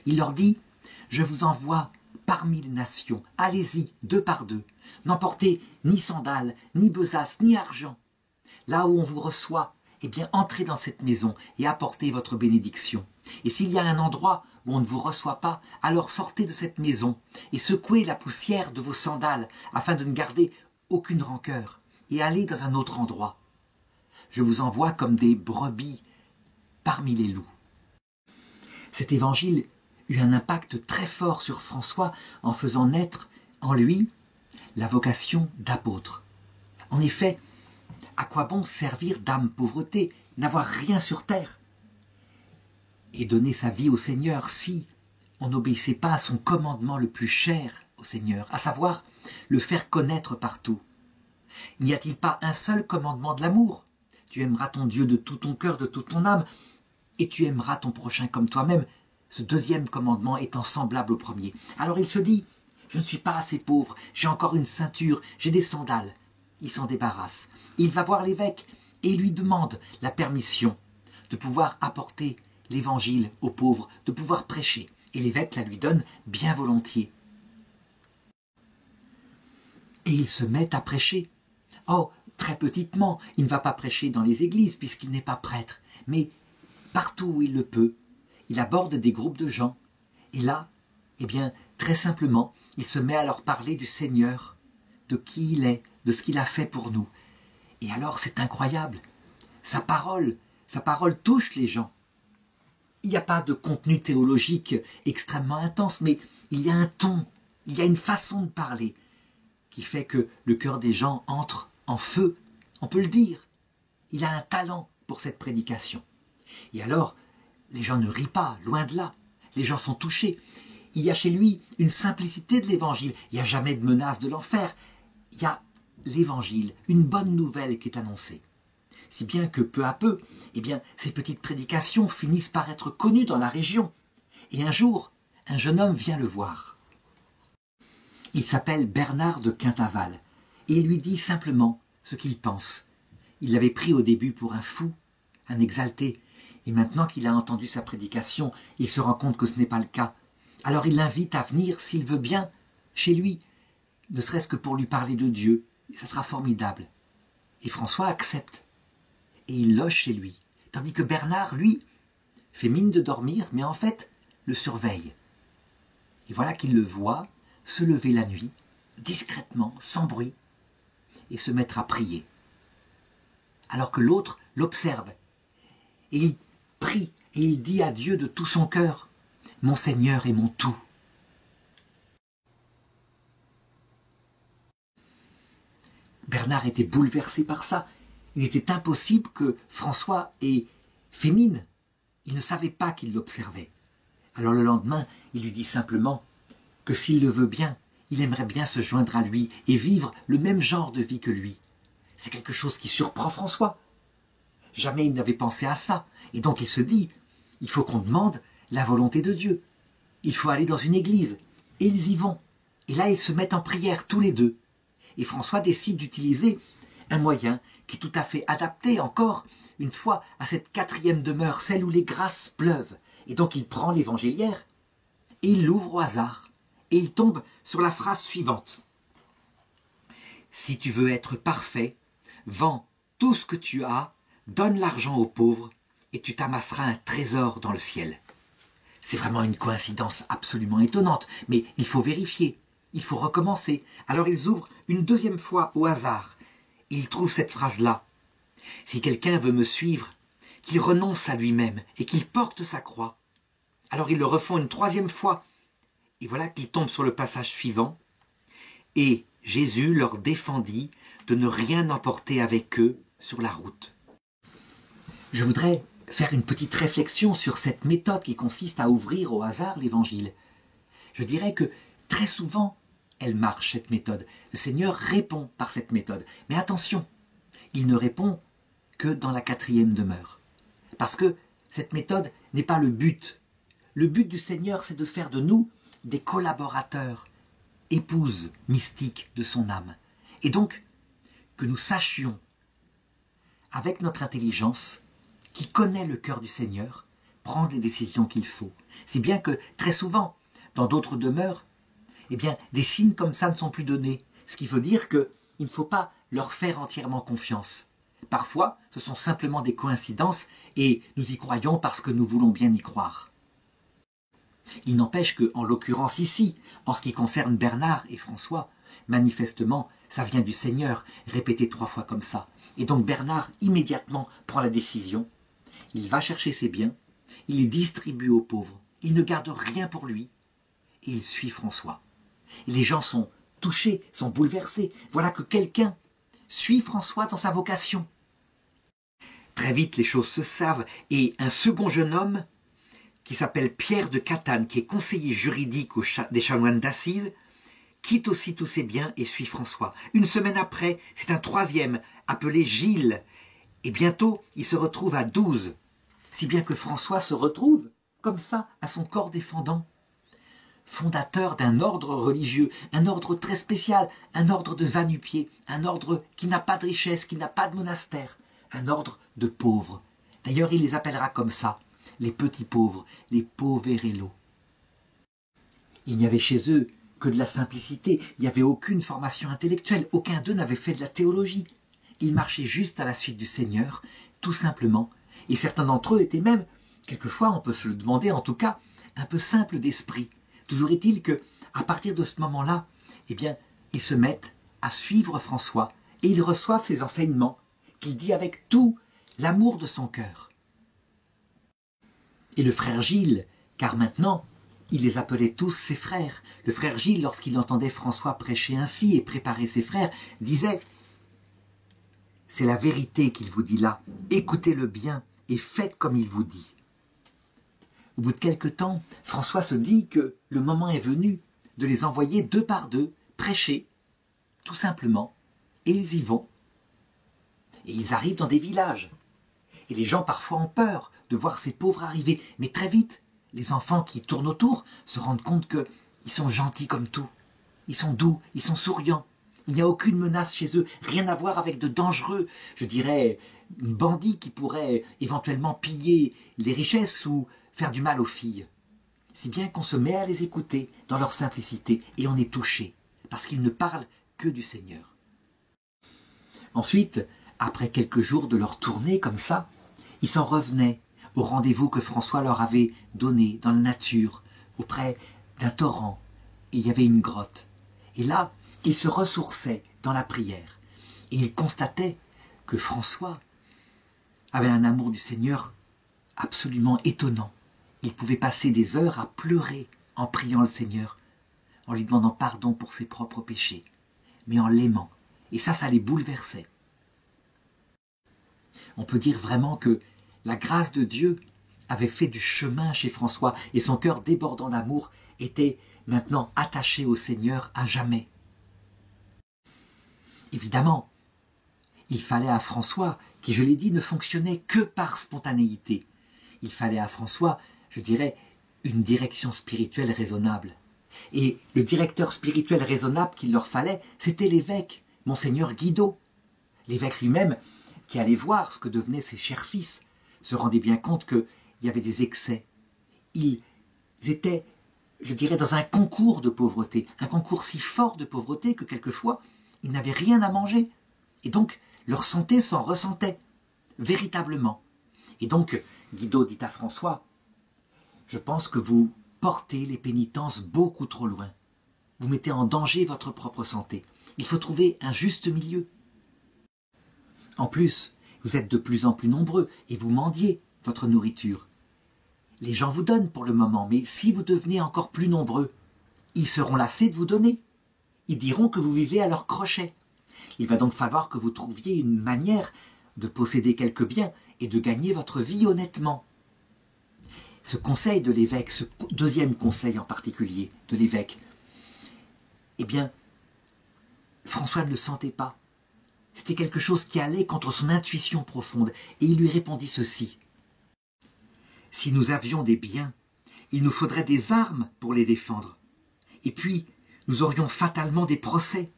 Il leur dit « Je vous envoie parmi les nations, allez-y 2 par 2, n'emportez ni sandales, ni besace, ni argent. Là où on vous reçoit, eh bien entrez dans cette maison et apportez votre bénédiction. Et s'il y a un endroit où on ne vous reçoit pas, alors sortez de cette maison et secouez la poussière de vos sandales afin de ne garder aucune rancœur et allez dans un autre endroit. Je vous envoie comme des brebis parmi les loups. Cet évangile eut un impact très fort sur François en faisant naître en lui la vocation d'apôtre. En effet, à quoi bon servir d'âme pauvreté, n'avoir rien sur terre et donner sa vie au Seigneur si on n'obéissait pas à son commandement le plus cher au Seigneur, à savoir le faire connaître partout. N'y a-t-il pas un seul commandement de l'amour? Tu aimeras ton Dieu de tout ton cœur, de toute ton âme, et tu aimeras ton prochain comme toi-même, ce deuxième commandement étant semblable au premier. Alors il se dit, je ne suis pas assez pauvre, j'ai encore une ceinture, j'ai des sandales. Il s'en débarrasse. Il va voir l'évêque et il lui demande la permission de pouvoir apporter l'évangile aux pauvres, de pouvoir prêcher. Et l'évêque la lui donne bien volontiers. Et il se met à prêcher. Oh, très petitement, il ne va pas prêcher dans les églises puisqu'il n'est pas prêtre, mais partout où il le peut, il aborde des groupes de gens. Et là, eh bien, très simplement, il se met à leur parler du Seigneur, de qui il est, de ce qu'il a fait pour nous. Et alors, c'est incroyable. Sa parole touche les gens. Il n'y a pas de contenu théologique extrêmement intense, mais il y a un ton, il y a une façon de parler qui fait que le cœur des gens entre en feu. On peut le dire. Il a un talent pour cette prédication. Et alors, les gens ne rient pas, loin de là. Les gens sont touchés. Il y a chez lui une simplicité de l'évangile. Il n'y a jamais de menace de l'enfer. Il y a l'évangile, une bonne nouvelle qui est annoncée. Si bien que peu à peu, eh bien, ces petites prédications finissent par être connues dans la région. Et un jour, un jeune homme vient le voir. Il s'appelle Bernard de Quintaval et il lui dit simplement ce qu'il pense. Il l'avait pris au début pour un fou, un exalté, et maintenant qu'il a entendu sa prédication, il se rend compte que ce n'est pas le cas. Alors il l'invite à venir, s'il veut bien, chez lui, ne serait-ce que pour lui parler de Dieu. Ça sera formidable. Et François accepte. Et il loge chez lui. Tandis que Bernard, lui, fait mine de dormir, mais en fait, le surveille. Et voilà qu'il le voit se lever la nuit, discrètement, sans bruit, et se mettre à prier. Alors que l'autre l'observe. Et il prie, et il dit à Dieu de tout son cœur, « Mon Seigneur est mon tout. » Bernard était bouleversé par ça. Il était impossible que François ait fait mine. Il ne savait pas qu'il l'observait. Alors le lendemain, il lui dit simplement que s'il le veut bien, il aimerait bien se joindre à lui et vivre le même genre de vie que lui. C'est quelque chose qui surprend François. Jamais il n'avait pensé à ça. Et donc il se dit, il faut qu'on demande la volonté de Dieu. Il faut aller dans une église. Et ils y vont. Et là, ils se mettent en prière tous les deux. Et François décide d'utiliser un moyen qui est tout à fait adapté encore une fois à cette quatrième demeure, celle où les grâces pleuvent. Et donc il prend l'évangéliaire et il l'ouvre au hasard. Et il tombe sur la phrase suivante. « Si tu veux être parfait, vends tout ce que tu as, donne l'argent aux pauvres et tu t'amasseras un trésor dans le ciel. » C'est vraiment une coïncidence absolument étonnante, mais il faut vérifier. Il faut recommencer. Alors ils ouvrent une deuxième fois au hasard. Et ils trouvent cette phrase-là. « Si quelqu'un veut me suivre, qu'il renonce à lui-même et qu'il porte sa croix. » Alors ils le refont une troisième fois. Et voilà qu'ils tombent sur le passage suivant. « Et Jésus leur défendit de ne rien emporter avec eux sur la route. » Je voudrais faire une petite réflexion sur cette méthode qui consiste à ouvrir au hasard l'évangile. Je dirais que très souvent, elle marche, cette méthode. Le Seigneur répond par cette méthode. Mais attention, il ne répond que dans la quatrième demeure. Parce que cette méthode n'est pas le but. Le but du Seigneur, c'est de faire de nous des collaborateurs, épouses mystiques de son âme. Et donc, que nous sachions, avec notre intelligence, qui connaît le cœur du Seigneur, prendre les décisions qu'il faut. Si bien que, très souvent, dans d'autres demeures, eh bien, des signes comme ça ne sont plus donnés. Ce qui veut dire qu'il ne faut pas leur faire entièrement confiance. parfois, ce sont simplement des coïncidences et nous y croyons parce que nous voulons bien y croire. Il n'empêche que, en l'occurrence ici, en ce qui concerne Bernard et François, manifestement, ça vient du Seigneur, répété 3 fois comme ça. Et donc Bernard, immédiatement, prend la décision. Il va chercher ses biens, il les distribue aux pauvres, il ne garde rien pour lui, et il suit François. Et les gens sont touchés, sont bouleversés. Voilà que quelqu'un suit François dans sa vocation. Très vite, les choses se savent, et un second jeune homme, qui s'appelle Pierre de Catane, qui est conseiller juridique des chanoines d'Assise, quitte aussi tous ses biens et suit François. Une semaine après, c'est un troisième, appelé Gilles, et bientôt, il se retrouve à 12, si bien que François se retrouve, comme ça, à son corps défendant, fondateur d'un ordre religieux, un ordre très spécial, un ordre de va-nu-pieds, un ordre qui n'a pas de richesse, qui n'a pas de monastère, un ordre de pauvres. D'ailleurs, il les appellera comme ça, les petits pauvres, les poverello. Il n'y avait chez eux que de la simplicité, il n'y avait aucune formation intellectuelle, aucun d'eux n'avait fait de la théologie. Ils marchaient juste à la suite du Seigneur, tout simplement, et certains d'entre eux étaient même, quelquefois on peut se le demander en tout cas, un peu simples d'esprit. Toujours est-il que, à partir de ce moment-là, eh bien, ils se mettent à suivre François et ils reçoivent ses enseignements qu'il dit avec tout l'amour de son cœur. Et le frère Gilles, car maintenant, il les appelait tous ses frères. Le frère Gilles, lorsqu'il entendait François prêcher ainsi et préparer ses frères, disait « C'est la vérité qu'il vous dit là, écoutez-le bien et faites comme il vous dit. » Au bout de quelque temps, François se dit que le moment est venu de les envoyer 2 par 2 prêcher, tout simplement, et ils y vont. Et ils arrivent dans des villages. Et les gens parfois ont peur de voir ces pauvres arriver. Mais très vite, les enfants qui tournent autour se rendent compte qu'ils sont gentils comme tout. Ils sont doux, ils sont souriants. Il n'y a aucune menace chez eux, rien à voir avec de dangereux, je dirais, bandits qui pourraient éventuellement piller les richesses ou faire du mal aux filles. Si bien qu'on se met à les écouter dans leur simplicité et on est touché, parce qu'ils ne parlent que du Seigneur. Ensuite, après quelques jours de leur tournée comme ça, ils s'en revenaient au rendez-vous que François leur avait donné dans la nature, auprès d'un torrent. Et il y avait une grotte. Et là, ils se ressourçaient dans la prière. Et ils constataient que François avait un amour du Seigneur absolument étonnant. Il pouvait passer des heures à pleurer en priant le Seigneur, en lui demandant pardon pour ses propres péchés, mais en l'aimant. Et ça les bouleversait. On peut dire vraiment que la grâce de Dieu avait fait du chemin chez François et son cœur débordant d'amour était maintenant attaché au Seigneur à jamais. Évidemment, il fallait à François, qui je l'ai dit ne fonctionnait que par spontanéité, il fallait à François, je dirais, une direction spirituelle raisonnable. Et le directeur spirituel raisonnable qu'il leur fallait, c'était l'évêque, Monseigneur Guido. L'évêque lui-même, qui allait voir ce que devenaient ses chers fils, se rendait bien compte qu'il y avait des excès. Ils étaient, je dirais, dans un concours de pauvreté, un concours si fort de pauvreté que quelquefois, ils n'avaient rien à manger. Et donc, leur santé s'en ressentait, véritablement. Et donc, Guido dit à François, « Je pense que vous portez les pénitences beaucoup trop loin. Vous mettez en danger votre propre santé. Il faut trouver un juste milieu. En plus, vous êtes de plus en plus nombreux et vous mendiez votre nourriture. Les gens vous donnent pour le moment, mais si vous devenez encore plus nombreux, ils seront lassés de vous donner. Ils diront que vous vivez à leur crochet. Il va donc falloir que vous trouviez une manière de posséder quelques biens et de gagner votre vie honnêtement. » Ce conseil de l'évêque, ce deuxième conseil en particulier de l'évêque, eh bien, François ne le sentait pas. C'était quelque chose qui allait contre son intuition profonde, et il lui répondit ceci. « Si nous avions des biens, il nous faudrait des armes pour les défendre. Et puis, nous aurions fatalement des procès.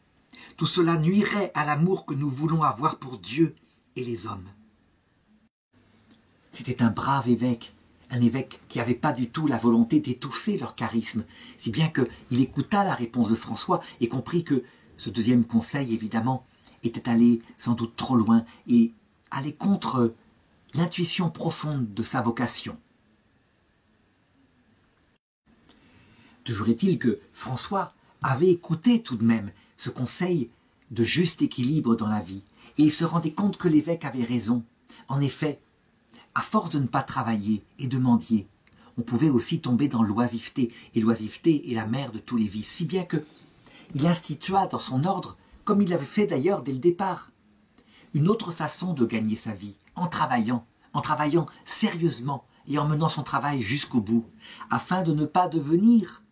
Tout cela nuirait à l'amour que nous voulons avoir pour Dieu et les hommes. » C'était un brave évêque, un évêque qui n'avait pas du tout la volonté d'étouffer leur charisme, si bien qu'il écouta la réponse de François et comprit que ce deuxième conseil, évidemment, était allé sans doute trop loin et allait contre l'intuition profonde de sa vocation. Toujours est-il que François avait écouté tout de même ce conseil de juste équilibre dans la vie, et il se rendait compte que l'évêque avait raison. En effet, à force de ne pas travailler et de mendier, on pouvait aussi tomber dans l'oisiveté, et l'oisiveté est la mère de tous les vices, si bien que il institua dans son ordre, comme il l'avait fait d'ailleurs dès le départ, une autre façon de gagner sa vie, en travaillant sérieusement et en menant son travail jusqu'au bout, afin de ne pas devenir,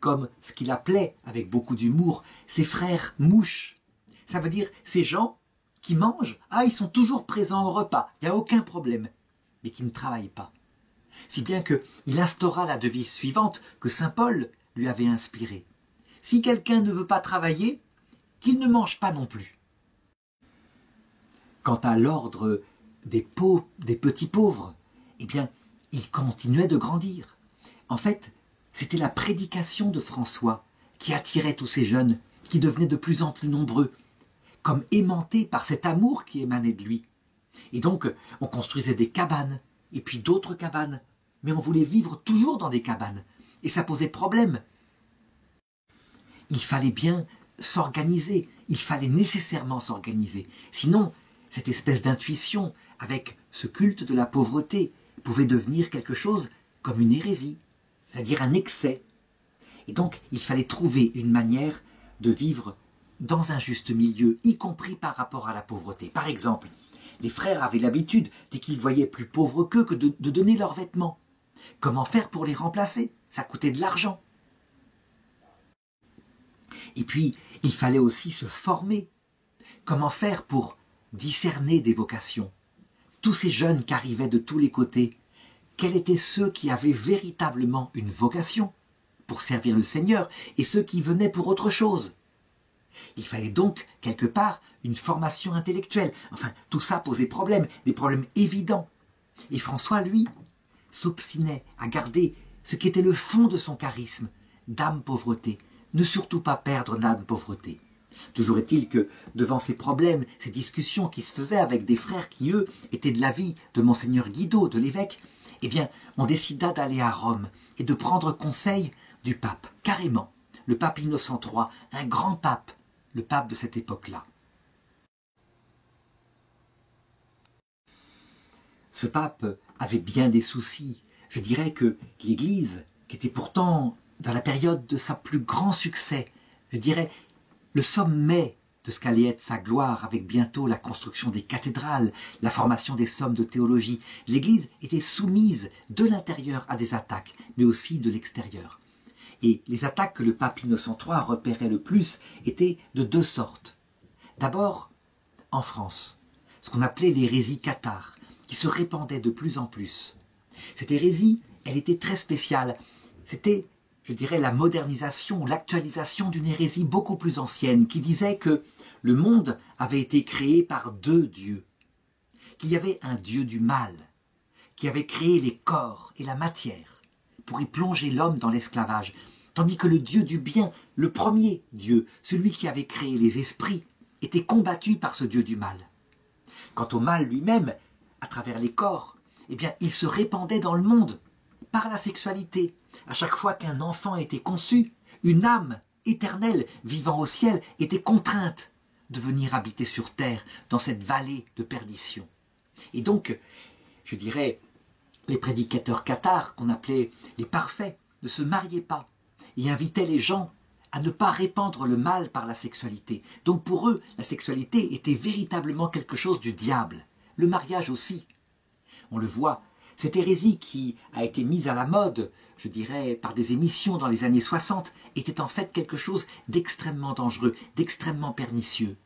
comme ce qu'il appelait avec beaucoup d'humour, ses frères mouches. Ça veut dire ces gens qui mangent, ils sont toujours présents au repas, il n'y a aucun problème, mais qui ne travaillent pas. Si bien qu'il instaura la devise suivante que saint Paul lui avait inspirée. Si quelqu'un ne veut pas travailler, qu'il ne mange pas non plus. Quant à l'ordre des petits pauvres, eh bien, il continuait de grandir. En fait, c'était la prédication de François qui attirait tous ces jeunes, qui devenaient de plus en plus nombreux, comme aimantés par cet amour qui émanait de lui. Et donc, on construisait des cabanes, et puis d'autres cabanes, mais on voulait vivre toujours dans des cabanes, et ça posait problème. Il fallait bien s'organiser, il fallait nécessairement s'organiser. Sinon, cette espèce d'intuition, avec ce culte de la pauvreté, pouvait devenir quelque chose comme une hérésie, c'est-à-dire un excès. Et donc, il fallait trouver une manière de vivre dans un juste milieu, y compris par rapport à la pauvreté. Par exemple, les frères avaient l'habitude, dès qu'ils voyaient plus pauvres qu'eux, de donner leurs vêtements. Comment faire pour les remplacer? Ça coûtait de l'argent. Et puis, il fallait aussi se former. Comment faire pour discerner des vocations? Tous ces jeunes qui arrivaient de tous les côtés, quels étaient ceux qui avaient véritablement une vocation pour servir le Seigneur et ceux qui venaient pour autre chose? Il fallait donc, quelque part, une formation intellectuelle. Enfin, tout ça posait problème, des problèmes évidents. Et François, lui, s'obstinait à garder ce qui était le fond de son charisme, d'âme pauvreté. Ne surtout pas perdre l'âme pauvreté. Toujours est-il que, devant ces problèmes, ces discussions qui se faisaient avec des frères qui, eux, étaient de l'avis de Monseigneur Guido, de l'évêque, eh bien, on décida d'aller à Rome et de prendre conseil du pape, carrément. Le pape Innocent III, un grand pape, le pape de cette époque-là. Ce pape avait bien des soucis. Je dirais que l'Église, qui était pourtant dans la période de sa plus grand succès, je dirais le sommet de ce qu'allait être sa gloire, avec bientôt la construction des cathédrales, la formation des sommes de théologie, l'Église était soumise de l'intérieur à des attaques, mais aussi de l'extérieur. Et les attaques que le pape Innocent III repérait le plus étaient de deux sortes. D'abord, en France, ce qu'on appelait l'hérésie cathare, qui se répandait de plus en plus. Cette hérésie, elle était très spéciale. C'était, je dirais, la modernisation, l'actualisation d'une hérésie beaucoup plus ancienne, qui disait que le monde avait été créé par deux dieux, qu'il y avait un dieu du mal, qui avait créé les corps et la matière, pour y plonger l'homme dans l'esclavage, tandis que le dieu du bien, le premier dieu, celui qui avait créé les esprits, était combattu par ce dieu du mal. Quant au mal lui-même, à travers les corps, eh bien, il se répandait dans le monde par la sexualité. À chaque fois qu'un enfant était conçu, une âme éternelle vivant au ciel était contrainte de venir habiter sur terre dans cette vallée de perdition. Et donc, je dirais, les prédicateurs cathares, qu'on appelait les parfaits, ne se mariaient pas et invitaient les gens à ne pas répandre le mal par la sexualité. Donc pour eux, la sexualité était véritablement quelque chose du diable. Le mariage aussi. On le voit, cette hérésie qui a été mise à la mode, je dirais, par des émissions dans les années 60, était en fait quelque chose d'extrêmement dangereux, d'extrêmement pernicieux.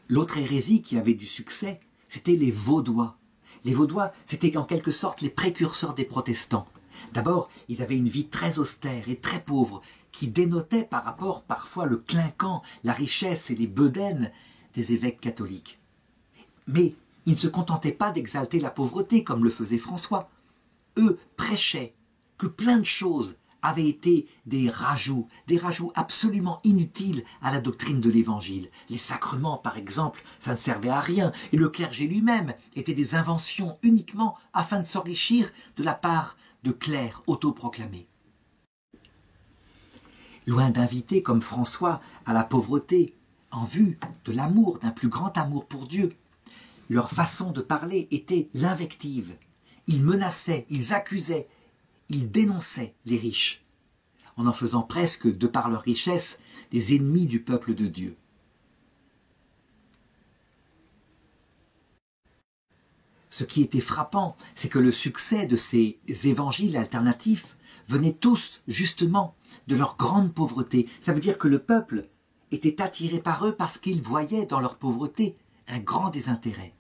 L'autre hérésie qui avait du succès, c'était les Vaudois. Les Vaudois, c'était en quelque sorte les précurseurs des protestants. D'abord, ils avaient une vie très austère et très pauvre, qui dénotait par rapport parfois le clinquant, la richesse et les bedaines des évêques catholiques. Mais ils ne se contentaient pas d'exalter la pauvreté comme le faisait François. Eux prêchaient que plein de choses avaient été des rajouts absolument inutiles à la doctrine de l'Évangile. Les sacrements, par exemple, ça ne servait à rien, et le clergé lui-même était des inventions uniquement afin de s'enrichir de la part de clercs autoproclamés. Loin d'inviter, comme François, à la pauvreté, en vue de l'amour, d'un plus grand amour pour Dieu, leur façon de parler était l'invective. Ils menaçaient, ils accusaient, ils dénonçaient les riches, en faisant presque, de par leur richesse, des ennemis du peuple de Dieu. Ce qui était frappant, c'est que le succès de ces évangiles alternatifs venait tous, justement, de leur grande pauvreté. Ça veut dire que le peuple était attiré par eux parce qu'il voyait dans leur pauvreté un grand désintérêt.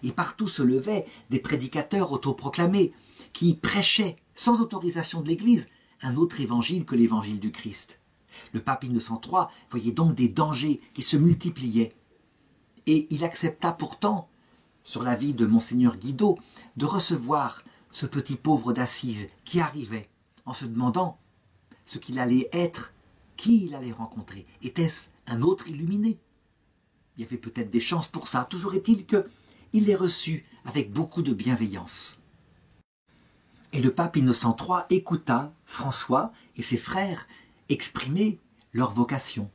Et partout se levaient des prédicateurs autoproclamés qui prêchaient, sans autorisation de l'Église, un autre évangile que l'évangile du Christ. Le pape Innocent III voyait donc des dangers qui se multipliaient. Et il accepta pourtant, sur l'avis de Monseigneur Guido, de recevoir ce petit pauvre d'Assise qui arrivait, en se demandant ce qu'il allait être, qui il allait rencontrer. Était-ce un autre illuminé? Il y avait peut-être des chances pour ça. Toujours est-il qu'il les reçut avec beaucoup de bienveillance. Et le pape Innocent III écouta François et ses frères exprimer leur vocation,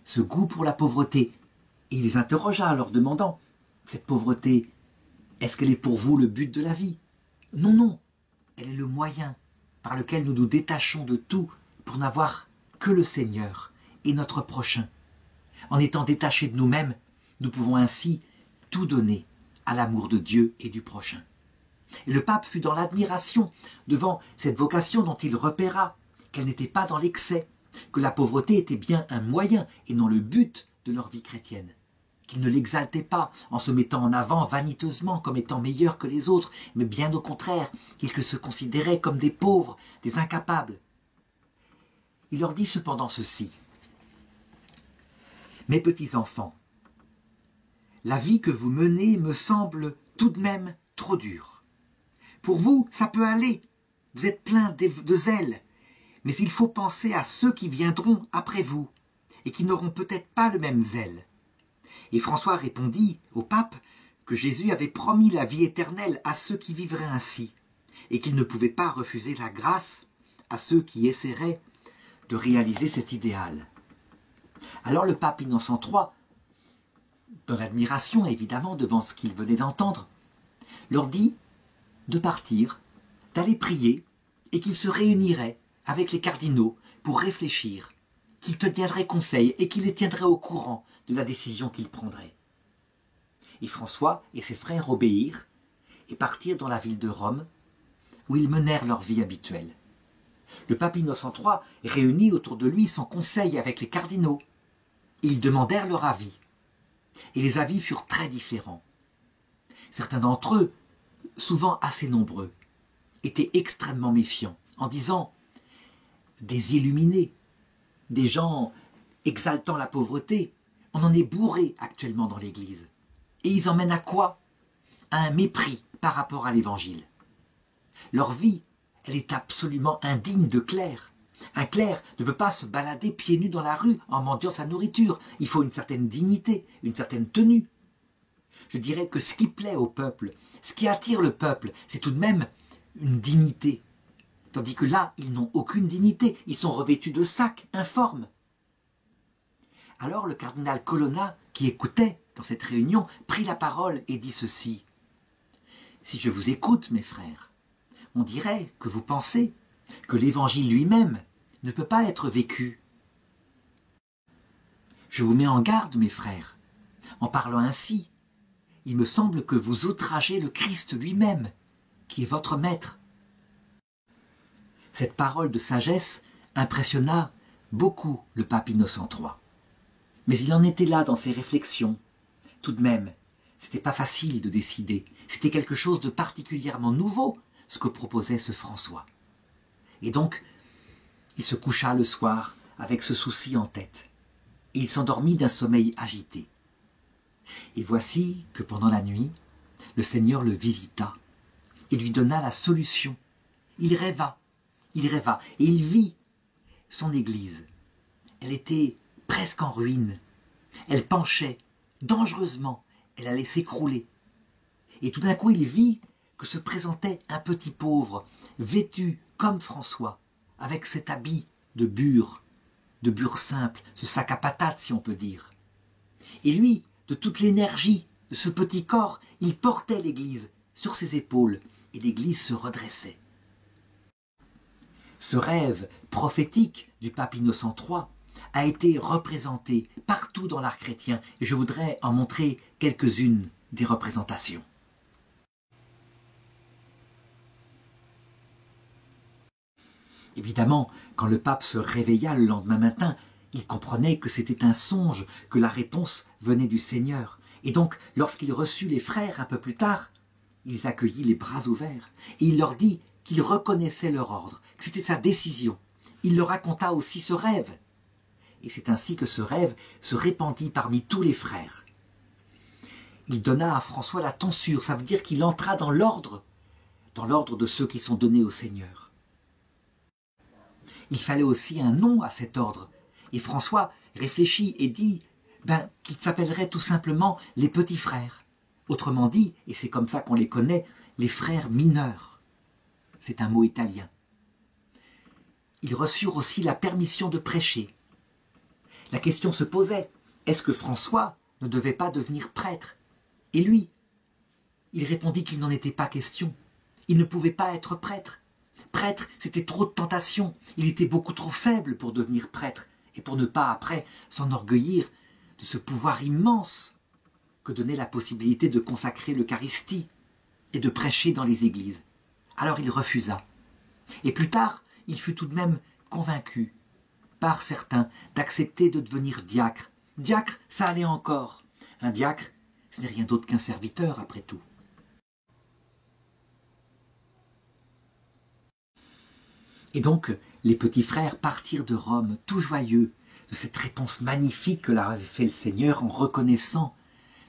ce goût pour la pauvreté. Et il les interrogea en leur demandant, cette pauvreté, est-ce qu'elle est pour vous le but de la vie? Non, non, elle est le moyen par lequel nous nous détachons de tout pour n'avoir que le Seigneur et notre prochain. En étant détachés de nous-mêmes, nous pouvons ainsi tout donner à l'amour de Dieu et du prochain. Et le pape fut dans l'admiration devant cette vocation dont il repéra qu'elle n'était pas dans l'excès, que la pauvreté était bien un moyen et non le but de leur vie chrétienne, qu'ils ne l'exaltaient pas en se mettant en avant vaniteusement comme étant meilleurs que les autres, mais bien au contraire, qu'ils se considéraient comme des pauvres, des incapables. Il leur dit cependant ceci: « Mes petits enfants, la vie que vous menez me semble tout de même trop dure. Pour vous, ça peut aller, vous êtes plein de zèle, mais il faut penser à ceux qui viendront après vous et qui n'auront peut-être pas le même zèle. » Et François répondit au pape que Jésus avait promis la vie éternelle à ceux qui vivraient ainsi et qu'il ne pouvait pas refuser la grâce à ceux qui essaieraient de réaliser cet idéal. Alors le pape Innocent III, dans l'admiration évidemment devant ce qu'il venait d'entendre, leur dit de partir, d'aller prier et qu'ils se réuniraient avec les cardinaux pour réfléchir, qu'ils te tiendraient conseil et qu'ils les tiendraient au courant de la décision qu'ils prendraient. Et François et ses frères obéirent et partirent dans la ville de Rome, où ils menèrent leur vie habituelle. Le pape Innocent III réunit autour de lui son conseil avec les cardinaux. Ils demandèrent leur avis. Et les avis furent très différents. Certains d'entre eux, souvent assez nombreux, étaient extrêmement méfiants, en disant des illuminés, des gens exaltant la pauvreté, on en est bourré actuellement dans l'Église. Et ils en mènent à quoi? À un mépris par rapport à l'Évangile. Leur vie, elle est absolument indigne de clerc. Un clerc ne peut pas se balader pieds nus dans la rue en mendiant sa nourriture. Il faut une certaine dignité, une certaine tenue. Je dirais que ce qui plaît au peuple, ce qui attire le peuple, c'est tout de même une dignité. Tandis que là, ils n'ont aucune dignité. Ils sont revêtus de sacs informes. Alors le cardinal Colonna, qui écoutait dans cette réunion, prit la parole et dit ceci. « Si je vous écoute, mes frères, on dirait que vous pensez que l'Évangile lui-même ne peut pas être vécu. Je vous mets en garde, mes frères. En parlant ainsi, il me semble que vous outragez le Christ lui-même, qui est votre maître. » Cette parole de sagesse impressionna beaucoup le pape Innocent III. Mais il en était là dans ses réflexions. Tout de même, c'était pas facile de décider. C'était quelque chose de particulièrement nouveau, ce que proposait ce François. Et donc, il se coucha le soir avec ce souci en tête. Et il s'endormit d'un sommeil agité. Et voici que pendant la nuit, le Seigneur le visita et lui donna la solution. Il rêva Il rêva et il vit son église. Elle était presque en ruine. Elle penchait dangereusement. Elle allait s'écrouler. Et tout d'un coup, il vit que se présentait un petit pauvre, vêtu comme François, avec cet habit de bure simple, ce sac à patates si on peut dire. Et lui, de toute l'énergie de ce petit corps, il portait l'église sur ses épaules et l'église se redressait. Ce rêve prophétique du pape Innocent III a été représenté partout dans l'art chrétien et je voudrais en montrer quelques-unes des représentations. Évidemment, quand le pape se réveilla le lendemain matin, il comprenait que c'était un songe, que la réponse venait du Seigneur. Et donc, lorsqu'il reçut les frères un peu plus tard, il les accueillit les bras ouverts et il leur dit qu'il reconnaissait leur ordre, que c'était sa décision. Il leur raconta aussi ce rêve. Et c'est ainsi que ce rêve se répandit parmi tous les frères. Il donna à François la tonsure, ça veut dire qu'il entra dans l'ordre de ceux qui sont donnés au Seigneur. Il fallait aussi un nom à cet ordre. Et François réfléchit et dit qu'il s'appellerait tout simplement les petits frères. Autrement dit, et c'est comme ça qu'on les connaît, les frères mineurs. C'est un mot italien. Ils reçurent aussi la permission de prêcher. La question se posait, est-ce que François ne devait pas devenir prêtre? Et lui, il répondit qu'il n'en était pas question. Il ne pouvait pas être prêtre. Prêtre, c'était trop de tentation. Il était beaucoup trop faible pour devenir prêtre et pour ne pas après s'enorgueillir de ce pouvoir immense que donnait la possibilité de consacrer l'Eucharistie et de prêcher dans les églises. Alors il refusa. Et plus tard, il fut tout de même convaincu par certains d'accepter de devenir diacre. Diacre, ça allait encore. Un diacre, ce n'est rien d'autre qu'un serviteur après tout. Et donc, les petits frères partirent de Rome, tout joyeux, de cette réponse magnifique que leur avait fait le Seigneur en reconnaissant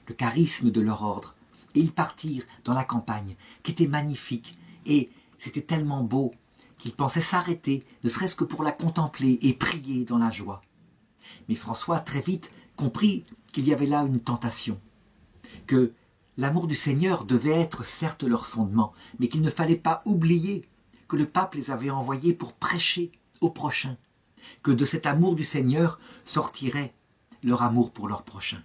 le charisme de leur ordre. Et ils partirent dans la campagne, qui était magnifique, et c'était tellement beau qu'ils pensaient s'arrêter, ne serait-ce que pour la contempler et prier dans la joie. Mais François, très vite, comprit qu'il y avait là une tentation, que l'amour du Seigneur devait être certes leur fondement, mais qu'il ne fallait pas oublier que le pape les avait envoyés pour prêcher au prochain, que de cet amour du Seigneur sortirait leur amour pour leur prochain.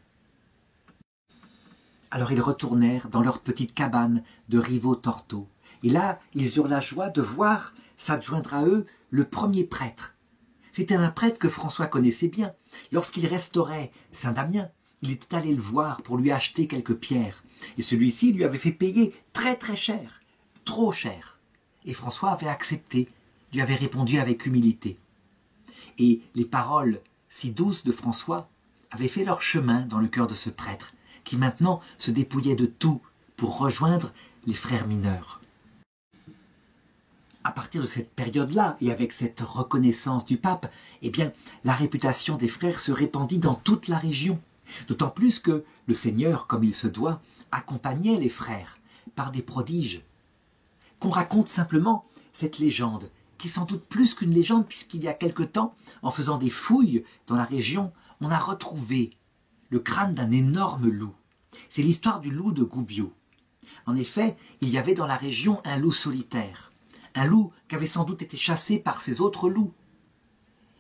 Alors ils retournèrent dans leur petite cabane de Rivo-Torto, et là ils eurent la joie de voir s'adjoindre à eux le premier prêtre. C'était un prêtre que François connaissait bien. Lorsqu'il restaurait Saint-Damien, il était allé le voir pour lui acheter quelques pierres, et celui-ci lui avait fait payer très très cher, trop cher. Et François avait accepté, lui avait répondu avec humilité. Et les paroles si douces de François avaient fait leur chemin dans le cœur de ce prêtre, qui maintenant se dépouillait de tout pour rejoindre les frères mineurs. À partir de cette période-là, et avec cette reconnaissance du pape, eh bien, la réputation des frères se répandit dans toute la région. D'autant plus que le Seigneur, comme il se doit, accompagnait les frères par des prodiges. Qu'on raconte simplement cette légende, qui est sans doute plus qu'une légende, puisqu'il y a quelque temps, en faisant des fouilles dans la région, on a retrouvé le crâne d'un énorme loup. C'est l'histoire du loup de Gubbio. En effet, il y avait dans la région un loup solitaire, un loup qui avait sans doute été chassé par ses autres loups.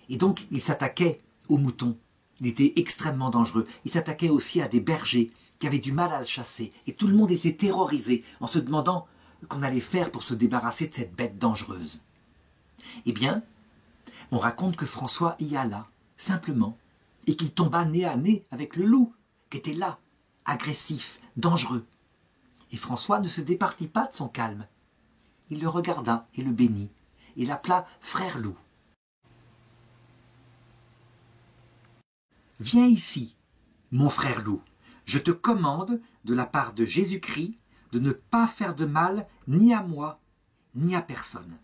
Et donc, il s'attaquait aux moutons. Il était extrêmement dangereux. Il s'attaquait aussi à des bergers qui avaient du mal à le chasser. Et tout le monde était terrorisé en se demandant qu'on allait faire pour se débarrasser de cette bête dangereuse. Eh bien, on raconte que François y alla, simplement, et qu'il tomba nez à nez avec le loup, qui était là, agressif, dangereux. Et François ne se départit pas de son calme. Il le regarda et le bénit, et l'appela frère loup. « Viens ici, mon frère loup, je te commande, de la part de Jésus-Christ, de ne pas faire de mal ni à moi, ni à personne. »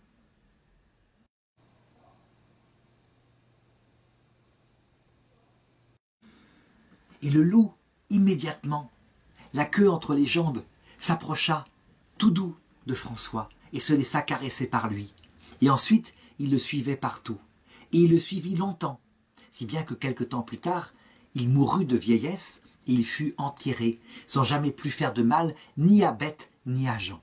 Et le loup, immédiatement, la queue entre les jambes, s'approcha, tout doux, de François, et se laissa caresser par lui. Et ensuite, il le suivait partout. Et il le suivit longtemps, si bien que quelque temps plus tard, il mourut de vieillesse et il fut enterré, sans jamais plus faire de mal ni à bête ni à gens.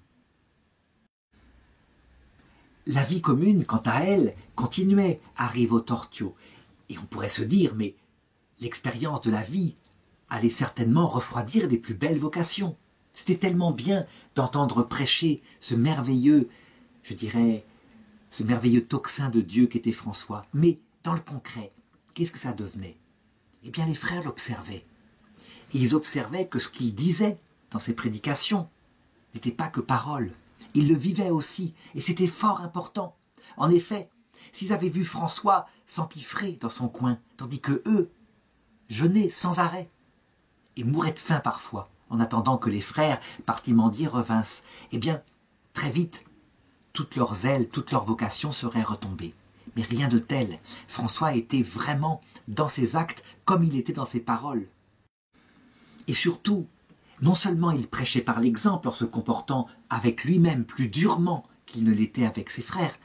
La vie commune, quant à elle, continuait à Rivo Tortio. Et on pourrait se dire, mais l'expérience de la vie allait certainement refroidir les plus belles vocations. C'était tellement bien d'entendre prêcher ce merveilleux, je dirais, ce merveilleux tocsin de Dieu qu'était François. Mais dans le concret, qu'est-ce que ça devenait? Eh bien, les frères l'observaient. Et ils observaient que ce qu'il disait dans ses prédications n'était pas que paroles. Ils le vivaient aussi, et c'était fort important. En effet, s'ils avaient vu François s'empiffrer dans son coin, tandis que eux jeûnaient sans arrêt, et mouraient de faim parfois, en attendant que les frères partis mendier revinssent, eh bien, très vite, toute leur zèle, toute leur vocation serait retombée. Mais rien de tel. François était vraiment dans ses actes comme il était dans ses paroles. Et surtout, non seulement il prêchait par l'exemple en se comportant avec lui-même plus durement qu'il ne l'était avec ses frères,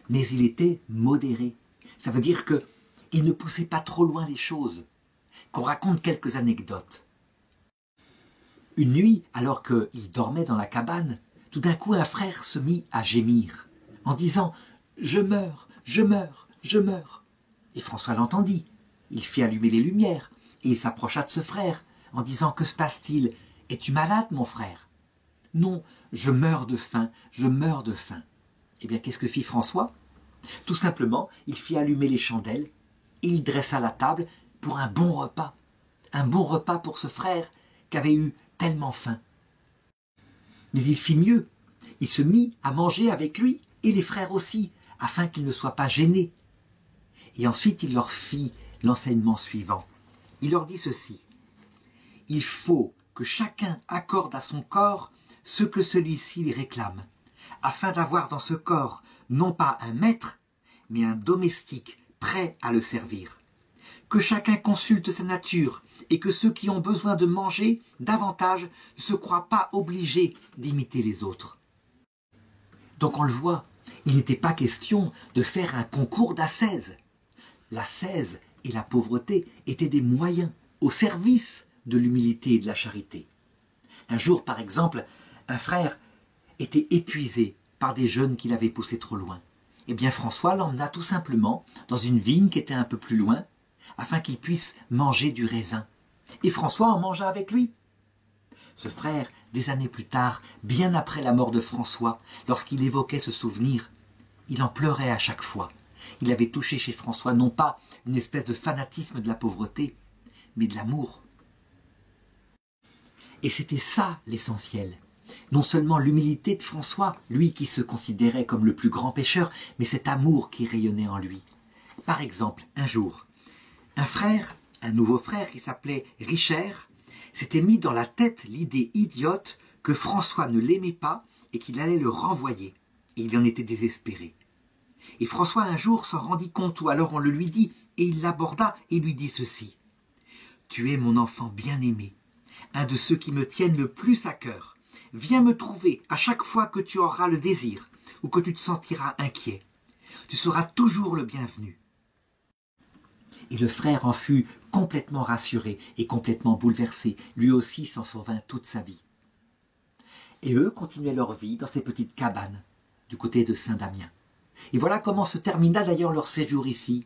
mais il était modéré. Ça veut dire qu'il ne poussait pas trop loin les choses. Qu'on raconte quelques anecdotes. Une nuit, alors qu'il dormait dans la cabane, tout d'un coup un frère se mit à gémir, en disant « Je meurs, je meurs, je meurs ». Et François l'entendit. Il fit allumer les lumières, et il s'approcha de ce frère, en disant « Que se passe-t-il? Es-tu malade, mon frère ?»« Non, je meurs de faim, je meurs de faim. » Eh bien, qu'est-ce que fit François? Tout simplement, il fit allumer les chandelles, et il dressa la table pour un bon repas pour ce frère qui avait eu tellement faim. Mais il fit mieux, il se mit à manger avec lui et les frères aussi, afin qu'ils ne soient pas gênés. Et ensuite il leur fit l'enseignement suivant. Il leur dit ceci: il faut que chacun accorde à son corps ce que celui-ci lui réclame, afin d'avoir dans ce corps non pas un maître, mais un domestique prêt à le servir. Que chacun consulte sa nature et que ceux qui ont besoin de manger davantage ne se croient pas obligés d'imiter les autres. Donc on le voit, il n'était pas question de faire un concours d'ascèse. L'ascèse et la pauvreté étaient des moyens au service de l'humilité et de la charité. Un jour, par exemple, un frère était épuisé par des jeûnes qu'il avait poussés trop loin. Eh bien, François l'emmena tout simplement dans une vigne qui était un peu plus loin, afin qu'il puisse manger du raisin. Et François en mangea avec lui. Ce frère, des années plus tard, bien après la mort de François, lorsqu'il évoquait ce souvenir, il en pleurait à chaque fois. Il avait touché chez François non pas une espèce de fanatisme de la pauvreté, mais de l'amour. Et c'était ça l'essentiel. Non seulement l'humilité de François, lui qui se considérait comme le plus grand pécheur, mais cet amour qui rayonnait en lui. Par exemple, un jour, un nouveau frère qui s'appelait Richard, s'était mis dans la tête l'idée idiote que François ne l'aimait pas et qu'il allait le renvoyer. Et il en était désespéré. Et François un jour s'en rendit compte, ou alors on le lui dit, et il l'aborda et lui dit ceci: « Tu es mon enfant bien-aimé, un de ceux qui me tiennent le plus à cœur. Viens me trouver à chaque fois que tu auras le désir ou que tu te sentiras inquiet. Tu seras toujours le bienvenu. » Et le frère en fut complètement rassuré et complètement bouleversé. Lui aussi s'en souvint toute sa vie. Et eux continuaient leur vie dans ces petites cabanes du côté de Saint-Damien. Et voilà comment se termina d'ailleurs leur séjour ici.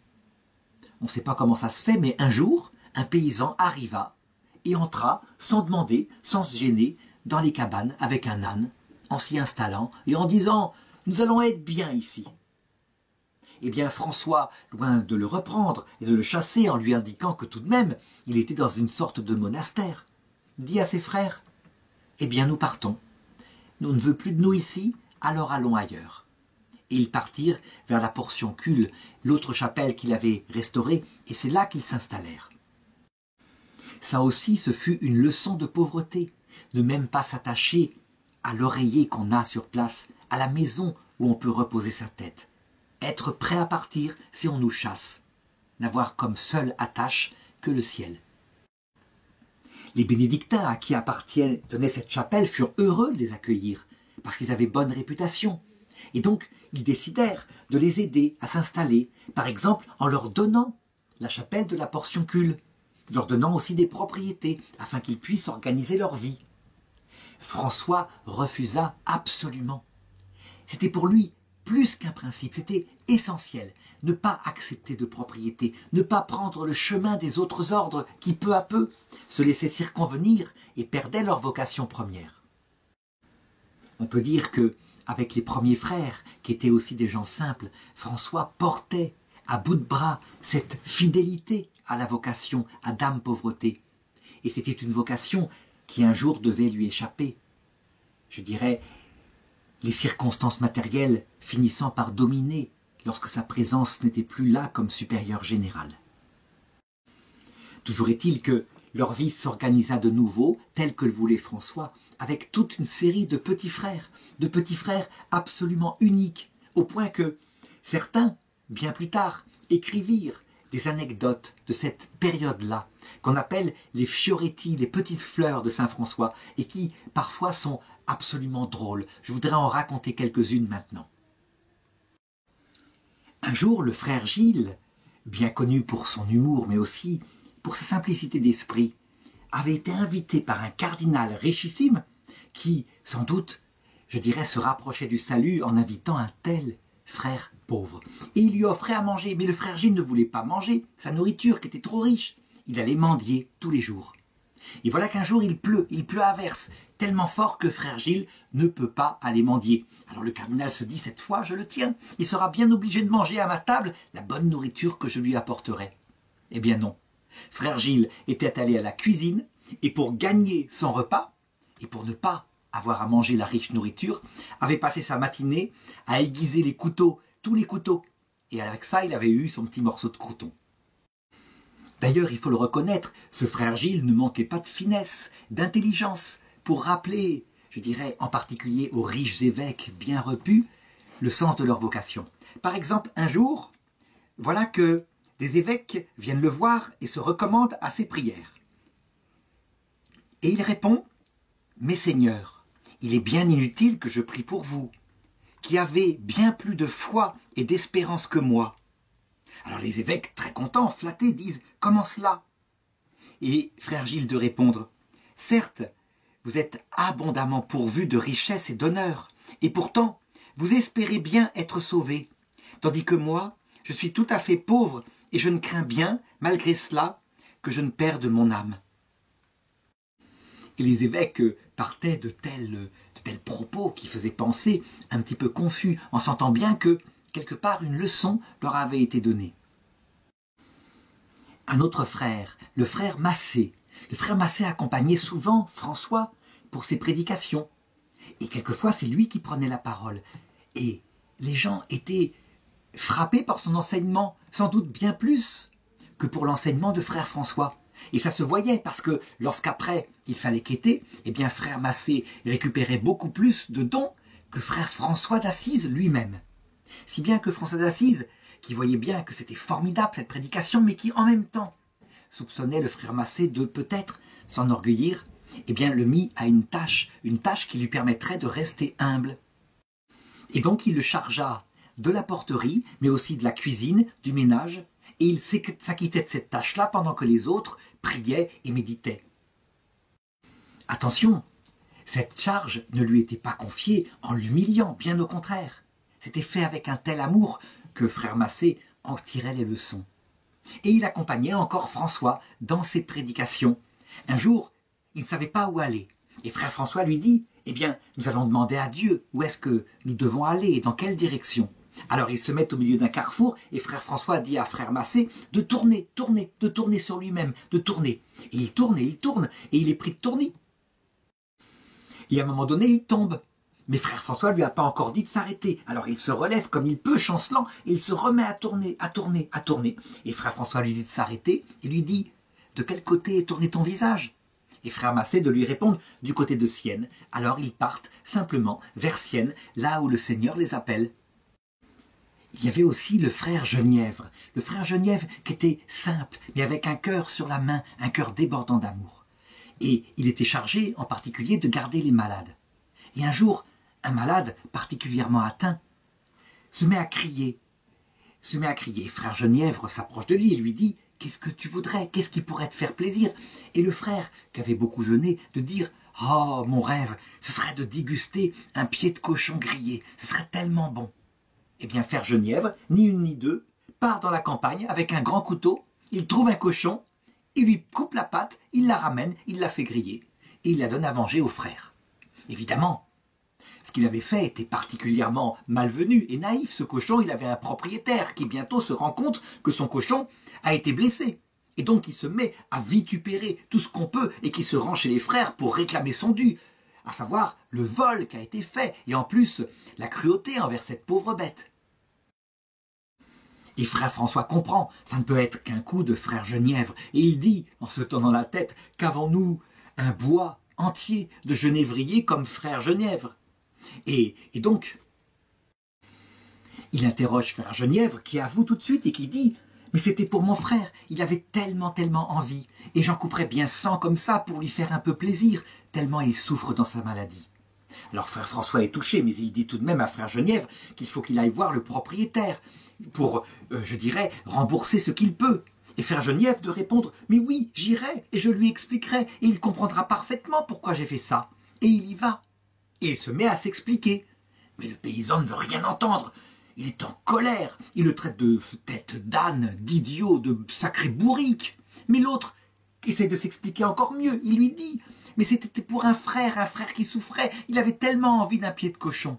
On ne sait pas comment ça se fait, mais un jour, un paysan arriva et entra sans demander, sans se gêner, dans les cabanes avec un âne, en s'y installant et en disant « Nous allons être bien ici ». Eh bien François, loin de le reprendre et de le chasser en lui indiquant que tout de même il était dans une sorte de monastère, dit à ses frères: « Eh bien nous partons. On ne veut plus de nous ici, alors allons ailleurs. » Et ils partirent vers la Portiuncule, l'autre chapelle qu'il avait restaurée, et c'est là qu'ils s'installèrent. Ça aussi, ce fut une leçon de pauvreté, ne même pas s'attacher à l'oreiller qu'on a sur place, à la maison où on peut reposer sa tête. Être prêt à partir si on nous chasse, n'avoir comme seule attache que le ciel. Les bénédictins à qui tenait cette chapelle furent heureux de les accueillir, parce qu'ils avaient bonne réputation. Et donc, ils décidèrent de les aider à s'installer, par exemple en leur donnant la chapelle de la Portiuncule, leur donnant aussi des propriétés, afin qu'ils puissent organiser leur vie. François refusa absolument. C'était pour lui plus qu'un principe, c'était essentiel. Ne pas accepter de propriété, ne pas prendre le chemin des autres ordres qui, peu à peu, se laissaient circonvenir et perdaient leur vocation première. On peut dire que, avec les premiers frères, qui étaient aussi des gens simples, François portait à bout de bras cette fidélité à la vocation, à Dame Pauvreté. Et c'était une vocation qui un jour devait lui échapper. Je dirais, les circonstances matérielles finissant par dominer lorsque sa présence n'était plus là comme supérieur général. Toujours est-il que leur vie s'organisa de nouveau, tel que le voulait François, avec toute une série de petits frères absolument uniques, au point que certains, bien plus tard, écrivirent des anecdotes de cette période-là, qu'on appelle les fioretti, les petites fleurs de Saint François, et qui, parfois, sont absolument drôles. Je voudrais en raconter quelques-unes maintenant. Un jour, le frère Gilles, bien connu pour son humour, mais aussi pour sa simplicité d'esprit, avait été invité par un cardinal richissime qui, sans doute, je dirais, se rapprochait du salut en invitant un tel frère pauvre. Et il lui offrait à manger, mais le frère Gilles ne voulait pas manger sa nourriture qui était trop riche. Il allait mendier tous les jours. Et voilà qu'un jour il pleut à verse, tellement fort que frère Gilles ne peut pas aller mendier. Alors le cardinal se dit, cette fois je le tiens, il sera bien obligé de manger à ma table la bonne nourriture que je lui apporterai. Eh bien non, frère Gilles était allé à la cuisine, et pour gagner son repas, et pour ne pas avoir à manger la riche nourriture, avait passé sa matinée à aiguiser les couteaux, tous les couteaux, et avec ça il avait eu son petit morceau de crouton. D'ailleurs, il faut le reconnaître, ce frère Gilles ne manquait pas de finesse, d'intelligence, pour rappeler, je dirais en particulier aux riches évêques bien repus, le sens de leur vocation. Par exemple, un jour, voilà que des évêques viennent le voir et se recommandent à ses prières. Et il répond, « Messeigneurs, il est bien inutile que je prie pour vous, qui avez bien plus de foi et d'espérance que moi. » Alors les évêques, très contents, flattés, disent « Comment cela ?» Et frère Gilles de répondre « Certes, vous êtes abondamment pourvus de richesses et d'honneur, et pourtant, vous espérez bien être sauvés, tandis que moi, je suis tout à fait pauvre, et je ne crains bien, malgré cela, que je ne perde mon âme. » Et les évêques partaient de tels propos qui faisaient penser un petit peu confus, en sentant bien que, quelque part, une leçon leur avait été donnée. Un autre frère, le frère Massé. Le frère Massé accompagnait souvent François pour ses prédications. Et quelquefois, c'est lui qui prenait la parole. Et les gens étaient frappés par son enseignement, sans doute bien plus que pour l'enseignement de frère François. Et ça se voyait parce que lorsqu'après il fallait quêter, eh bien frère Massé récupérait beaucoup plus de dons que frère François d'Assise lui-même. Si bien que François d'Assise, qui voyait bien que c'était formidable cette prédication, mais qui en même temps soupçonnait le frère Massé de peut-être s'enorgueillir, eh bien le mit à une tâche qui lui permettrait de rester humble. Et donc il le chargea de la porterie, mais aussi de la cuisine, du ménage, et il s'acquittait de cette tâche-là pendant que les autres priaient et méditaient. Attention, cette charge ne lui était pas confiée en l'humiliant, bien au contraire. C'était fait avec un tel amour que frère Massé en tirait les leçons. Et il accompagnait encore François dans ses prédications. Un jour, il ne savait pas où aller. Et frère François lui dit, « Eh bien, nous allons demander à Dieu où est-ce que nous devons aller et dans quelle direction. » Alors ils se mettent au milieu d'un carrefour et frère François dit à frère Massé de tourner sur lui-même, de tourner. Et il tourne et il est pris de tournis. Et à un moment donné, il tombe. Mais frère François lui a pas encore dit de s'arrêter. Alors il se relève comme il peut, chancelant, et il se remet à tourner. Et frère François lui dit de s'arrêter et lui dit « De quel côté est tourné ton visage ?» Et frère Massé de lui répondre « Du côté de Sienne. » Alors ils partent simplement vers Sienne, là où le Seigneur les appelle. Il y avait aussi le frère Genièvre qui était simple, mais avec un cœur sur la main, un cœur débordant d'amour. Et il était chargé en particulier de garder les malades. Et un jour, un malade particulièrement atteint se met à crier. Se met à crier. Frère Genièvre s'approche de lui et lui dit « Qu'est-ce que tu voudrais? Qu'est-ce qui pourrait te faire plaisir ?» Et le frère, qui avait beaucoup jeûné, de dire « Oh, mon rêve, ce serait de déguster un pied de cochon grillé. Ce serait tellement bon. » Eh bien, Frère Genièvre, ni une ni deux, part dans la campagne avec un grand couteau. Il trouve un cochon, il lui coupe la patte, il la ramène, il la fait griller et il la donne à manger au frère. Évidemment, ce qu'il avait fait était particulièrement malvenu et naïf. Ce cochon, il avait un propriétaire qui bientôt se rend compte que son cochon a été blessé. Et donc il se met à vitupérer tout ce qu'on peut et qui se rend chez les frères pour réclamer son dû, à savoir le vol qui a été fait et en plus la cruauté envers cette pauvre bête. Et frère François comprend, ça ne peut être qu'un coup de frère Genièvre. Et il dit, en se tenant la tête, qu'avons-nous un bois entier de genévriers comme frère Genièvre. Et donc, il interroge frère Genièvre qui avoue tout de suite et qui dit « Mais c'était pour mon frère, il avait tellement envie, et j'en couperais bien 100 comme ça pour lui faire un peu plaisir, tellement il souffre dans sa maladie. » Alors frère François est touché, mais il dit tout de même à frère Genièvre qu'il faut qu'il aille voir le propriétaire pour, je dirais, rembourser ce qu'il peut. Et frère Genièvre de répondre « Mais oui, j'irai et je lui expliquerai et il comprendra parfaitement pourquoi j'ai fait ça. » Et il y va. Et il se met à s'expliquer. Mais le paysan ne veut rien entendre. Il est en colère. Il le traite de tête d'âne, d'idiot, de sacré bourrique. Mais l'autre essaie de s'expliquer encore mieux. Il lui dit « Mais c'était pour un frère qui souffrait. Il avait tellement envie d'un pied de cochon. »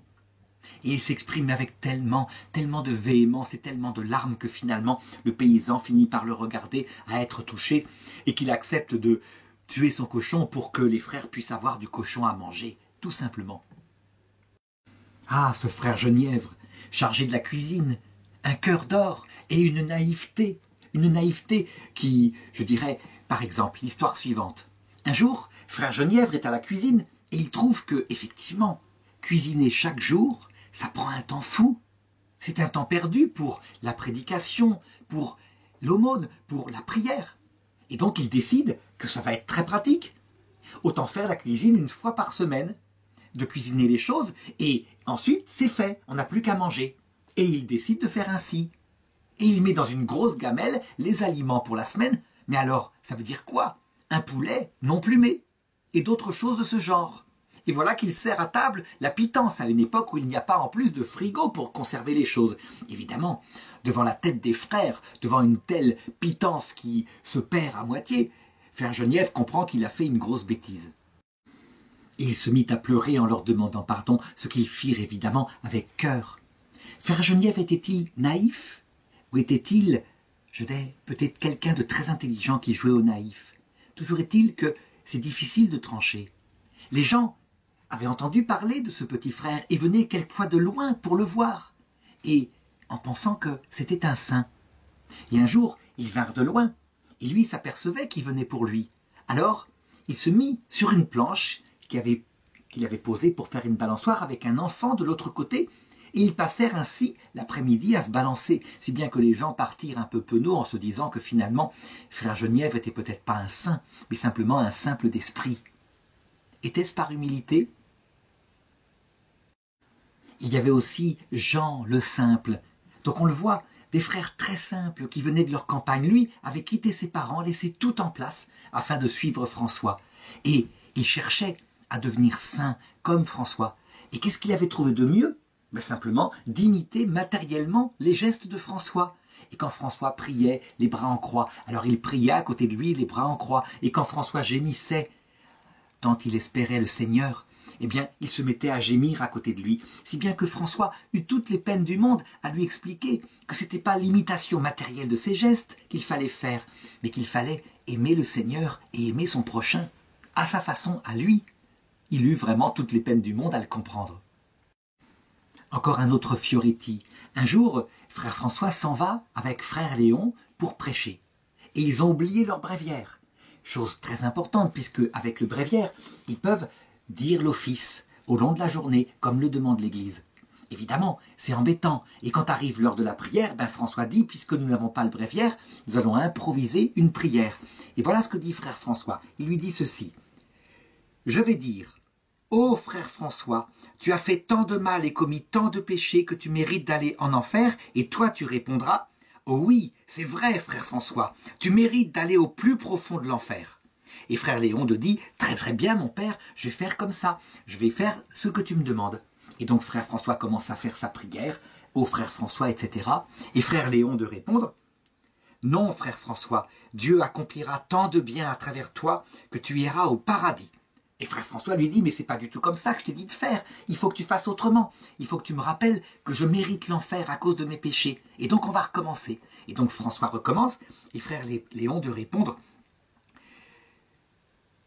Et il s'exprime avec tellement de véhémence et tellement de larmes que finalement le paysan finit par le regarder à être touché et qu'il accepte de tuer son cochon pour que les frères puissent avoir du cochon à manger, tout simplement. Ah, ce frère Genièvre, chargé de la cuisine, un cœur d'or et une naïveté qui, je dirais, par exemple, l'histoire suivante. Un jour, frère Genièvre est à la cuisine et il trouve que, effectivement, cuisiner chaque jour, ça prend un temps fou. C'est un temps perdu pour la prédication, pour l'aumône, pour la prière. Et donc il décide que ça va être très pratique. Autant faire la cuisine une fois par semaine, de cuisiner les choses, et ensuite c'est fait, on n'a plus qu'à manger. Et il décide de faire ainsi. Et il met dans une grosse gamelle les aliments pour la semaine. Mais alors, ça veut dire quoi? Un poulet non plumé, et d'autres choses de ce genre. Et voilà qu'il sert à table la pitance à une époque où il n'y a pas en plus de frigo pour conserver les choses. Évidemment, devant la tête des frères, devant une telle pitance qui se perd à moitié, frère Genièvre comprend qu'il a fait une grosse bêtise. Et il se mit à pleurer en leur demandant pardon, ce qu'ils firent évidemment avec cœur. Frère Genièvre était-il naïf? Ou était-il, peut-être quelqu'un de très intelligent qui jouait au naïf? Toujours est-il que c'est difficile de trancher. Les gens avaient entendu parler de ce petit frère et venaient quelquefois de loin pour le voir, et en pensant que c'était un saint. Et un jour, ils vinrent de loin, et lui s'apercevait qu'ils venaient pour lui. Alors, il se mit sur une planche qu'il avait posée pour faire une balançoire avec un enfant de l'autre côté, et ils passèrent ainsi l'après-midi à se balancer, si bien que les gens partirent un peu penauds en se disant que finalement, frère Genièvre était peut-être pas un saint, mais simplement un simple d'esprit. Était-ce par humilité? Il y avait aussi Jean le simple. Donc on le voit, des frères très simples qui venaient de leur campagne. Lui avait quitté ses parents, laissé tout en place afin de suivre François. Et il cherchait à devenir saint comme François. Et qu'est-ce qu'il avait trouvé de mieux? Simplement d'imiter matériellement les gestes de François. Et quand François priait, les bras en croix, alors il priait à côté de lui, les bras en croix. Et quand François gémissait, tant il espérait le Seigneur, eh bien, il se mettait à gémir à côté de lui, si bien que François eut toutes les peines du monde à lui expliquer que ce n'était pas l'imitation matérielle de ses gestes qu'il fallait faire, mais qu'il fallait aimer le Seigneur et aimer son prochain, à sa façon, à lui. Il eut vraiment toutes les peines du monde à le comprendre. Encore un autre Fioretti. Un jour, frère François s'en va avec frère Léon pour prêcher. Et ils ont oublié leur bréviaire. Chose très importante, puisque avec le bréviaire, ils peuvent dire l'office au long de la journée, comme le demande l'Église. Évidemment, c'est embêtant. Et quand arrive l'heure de la prière, François dit, puisque nous n'avons pas le bréviaire, nous allons improviser une prière. Et voilà ce que dit frère François. Il lui dit ceci. Je vais dire Ô frère François, tu as fait tant de mal et commis tant de péchés que tu mérites d'aller en enfer, et toi tu répondras, oh oui, c'est vrai frère François, tu mérites d'aller au plus profond de l'enfer. Et frère Léon te dit, très très bien mon père, je vais faire comme ça, je vais faire ce que tu me demandes. Et donc frère François commence à faire sa prière, ô frère François, etc. Et frère Léon de répondre, non frère François, Dieu accomplira tant de bien à travers toi que tu iras au paradis. Et frère François lui dit, mais c'est pas du tout comme ça que je t'ai dit de faire, il faut que tu fasses autrement, il faut que tu me rappelles que je mérite l'enfer à cause de mes péchés. Et donc on va recommencer. Et donc François recommence, et frère Léon de répondre,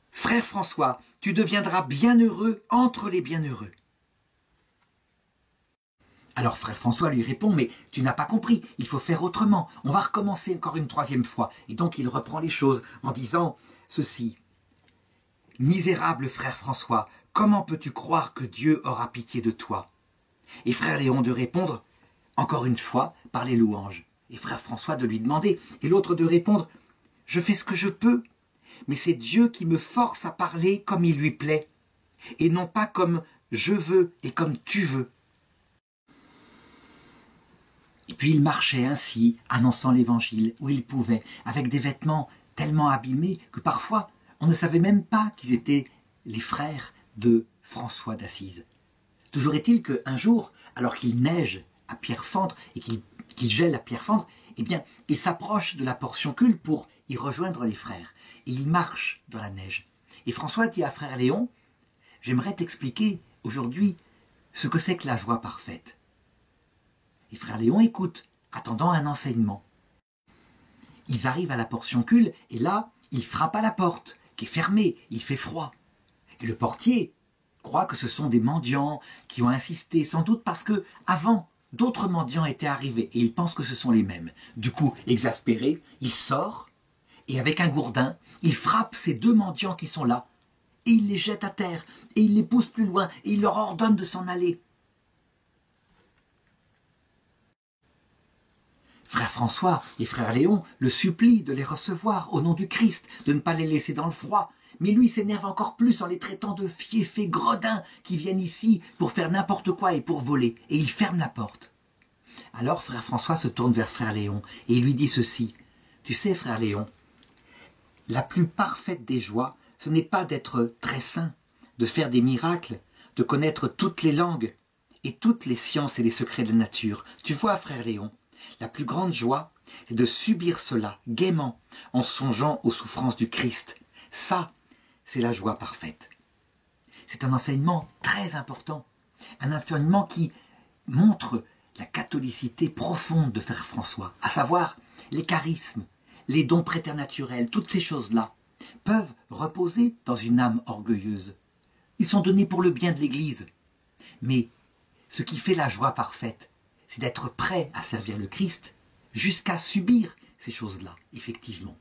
frère François, tu deviendras bienheureux entre les bienheureux. Alors frère François lui répond, mais tu n'as pas compris, il faut faire autrement, on va recommencer encore une troisième fois. Et donc il reprend les choses en disant ceci. Misérable frère François, comment peux-tu croire que Dieu aura pitié de toi? Et frère Léon de répondre, encore une fois, par les louanges. Et frère François de lui demander, et l'autre de répondre, je fais ce que je peux, mais c'est Dieu qui me force à parler comme il lui plaît, et non pas comme je veux et comme tu veux. Et puis il marchait ainsi, annonçant l'évangile où il pouvait, avec des vêtements tellement abîmés que parfois on ne savait même pas qu'ils étaient les frères de François d'Assise. Toujours est-il qu'un jour, alors qu'il neige à Pierrefonds et qu'il gèle à Pierrefonds, eh bien, il s'approche de la portioncule pour y rejoindre les frères. Et il marche dans la neige. Et François dit à frère Léon, j'aimerais t'expliquer aujourd'hui ce que c'est que la joie parfaite. Et frère Léon écoute, attendant un enseignement. Ils arrivent à la portioncule et là, il frappe à la porte, qui est fermée, il fait froid. Et le portier croit que ce sont des mendiants qui ont insisté, sans doute parce que avant, d'autres mendiants étaient arrivés et il pense que ce sont les mêmes. Du coup, exaspéré, il sort et avec un gourdin, il frappe ces deux mendiants qui sont là et il les jette à terre et il les pousse plus loin et il leur ordonne de s'en aller. Frère François et frère Léon le supplient de les recevoir au nom du Christ, de ne pas les laisser dans le froid. Mais lui s'énerve encore plus en les traitant de fiefés gredins qui viennent ici pour faire n'importe quoi et pour voler. Et il ferme la porte. Alors frère François se tourne vers frère Léon et il lui dit ceci. Tu sais frère Léon, la plus parfaite des joies, ce n'est pas d'être très saint, de faire des miracles, de connaître toutes les langues et toutes les sciences et les secrets de la nature. Tu vois frère Léon, la plus grande joie, c'est de subir cela gaiement en songeant aux souffrances du Christ. Ça, c'est la joie parfaite. C'est un enseignement très important, un enseignement qui montre la catholicité profonde de frère François, à savoir les charismes, les dons préternaturels, toutes ces choses-là peuvent reposer dans une âme orgueilleuse. Ils sont donnés pour le bien de l'Église. Mais ce qui fait la joie parfaite, c'est d'être prêt à servir le Christ jusqu'à subir ces choses-là, effectivement.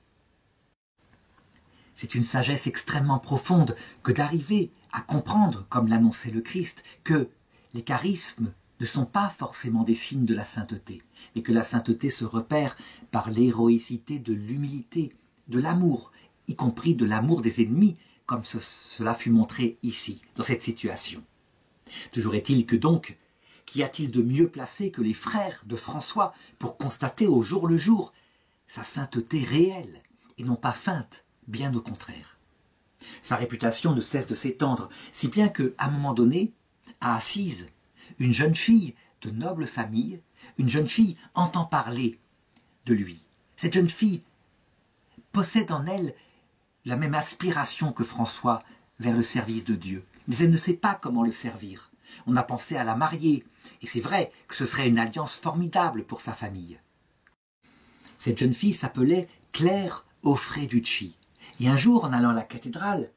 C'est une sagesse extrêmement profonde que d'arriver à comprendre, comme l'annonçait le Christ, que les charismes ne sont pas forcément des signes de la sainteté, et que la sainteté se repère par l'héroïcité de l'humilité, de l'amour, y compris de l'amour des ennemis, comme cela fut montré ici, dans cette situation. Toujours est-il que donc, qu'y a-t-il de mieux placé que les frères de François pour constater au jour le jour sa sainteté réelle et non pas feinte, bien au contraire. Sa réputation ne cesse de s'étendre, si bien qu'à un moment donné, à Assise, une jeune fille de noble famille, une jeune fille entend parler de lui. Cette jeune fille possède en elle la même aspiration que François vers le service de Dieu, mais elle ne sait pas comment le servir. On a pensé à la marier, et c'est vrai que ce serait une alliance formidable pour sa famille. Cette jeune fille s'appelait Claire Offreducci. Et un jour, en allant à la cathédrale,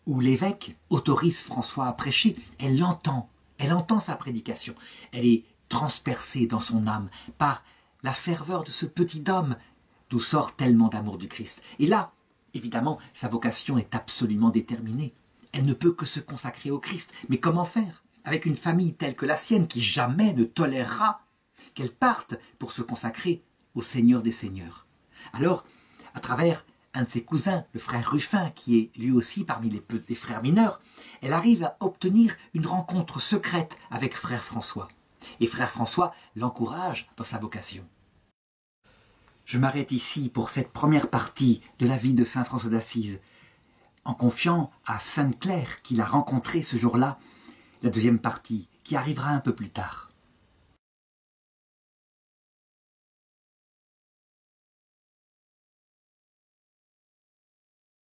où l'évêque autorise François à prêcher, elle entend sa prédication. Elle est transpercée dans son âme par la ferveur de ce petit homme d'où sort tellement d'amour du Christ. Et là, évidemment, sa vocation est absolument déterminée. Elle ne peut que se consacrer au Christ. Mais comment faire avec une famille telle que la sienne qui jamais ne tolérera qu'elle parte pour se consacrer au Seigneur des Seigneurs? Alors, à travers un de ses cousins, le frère Ruffin, qui est lui aussi parmi les frères mineurs, elle arrive à obtenir une rencontre secrète avec frère François. Et frère François l'encourage dans sa vocation. Je m'arrête ici pour cette première partie de la vie de saint François d'Assise, en confiant à Sainte Claire qu'il a rencontré ce jour-là, la deuxième partie qui arrivera un peu plus tard.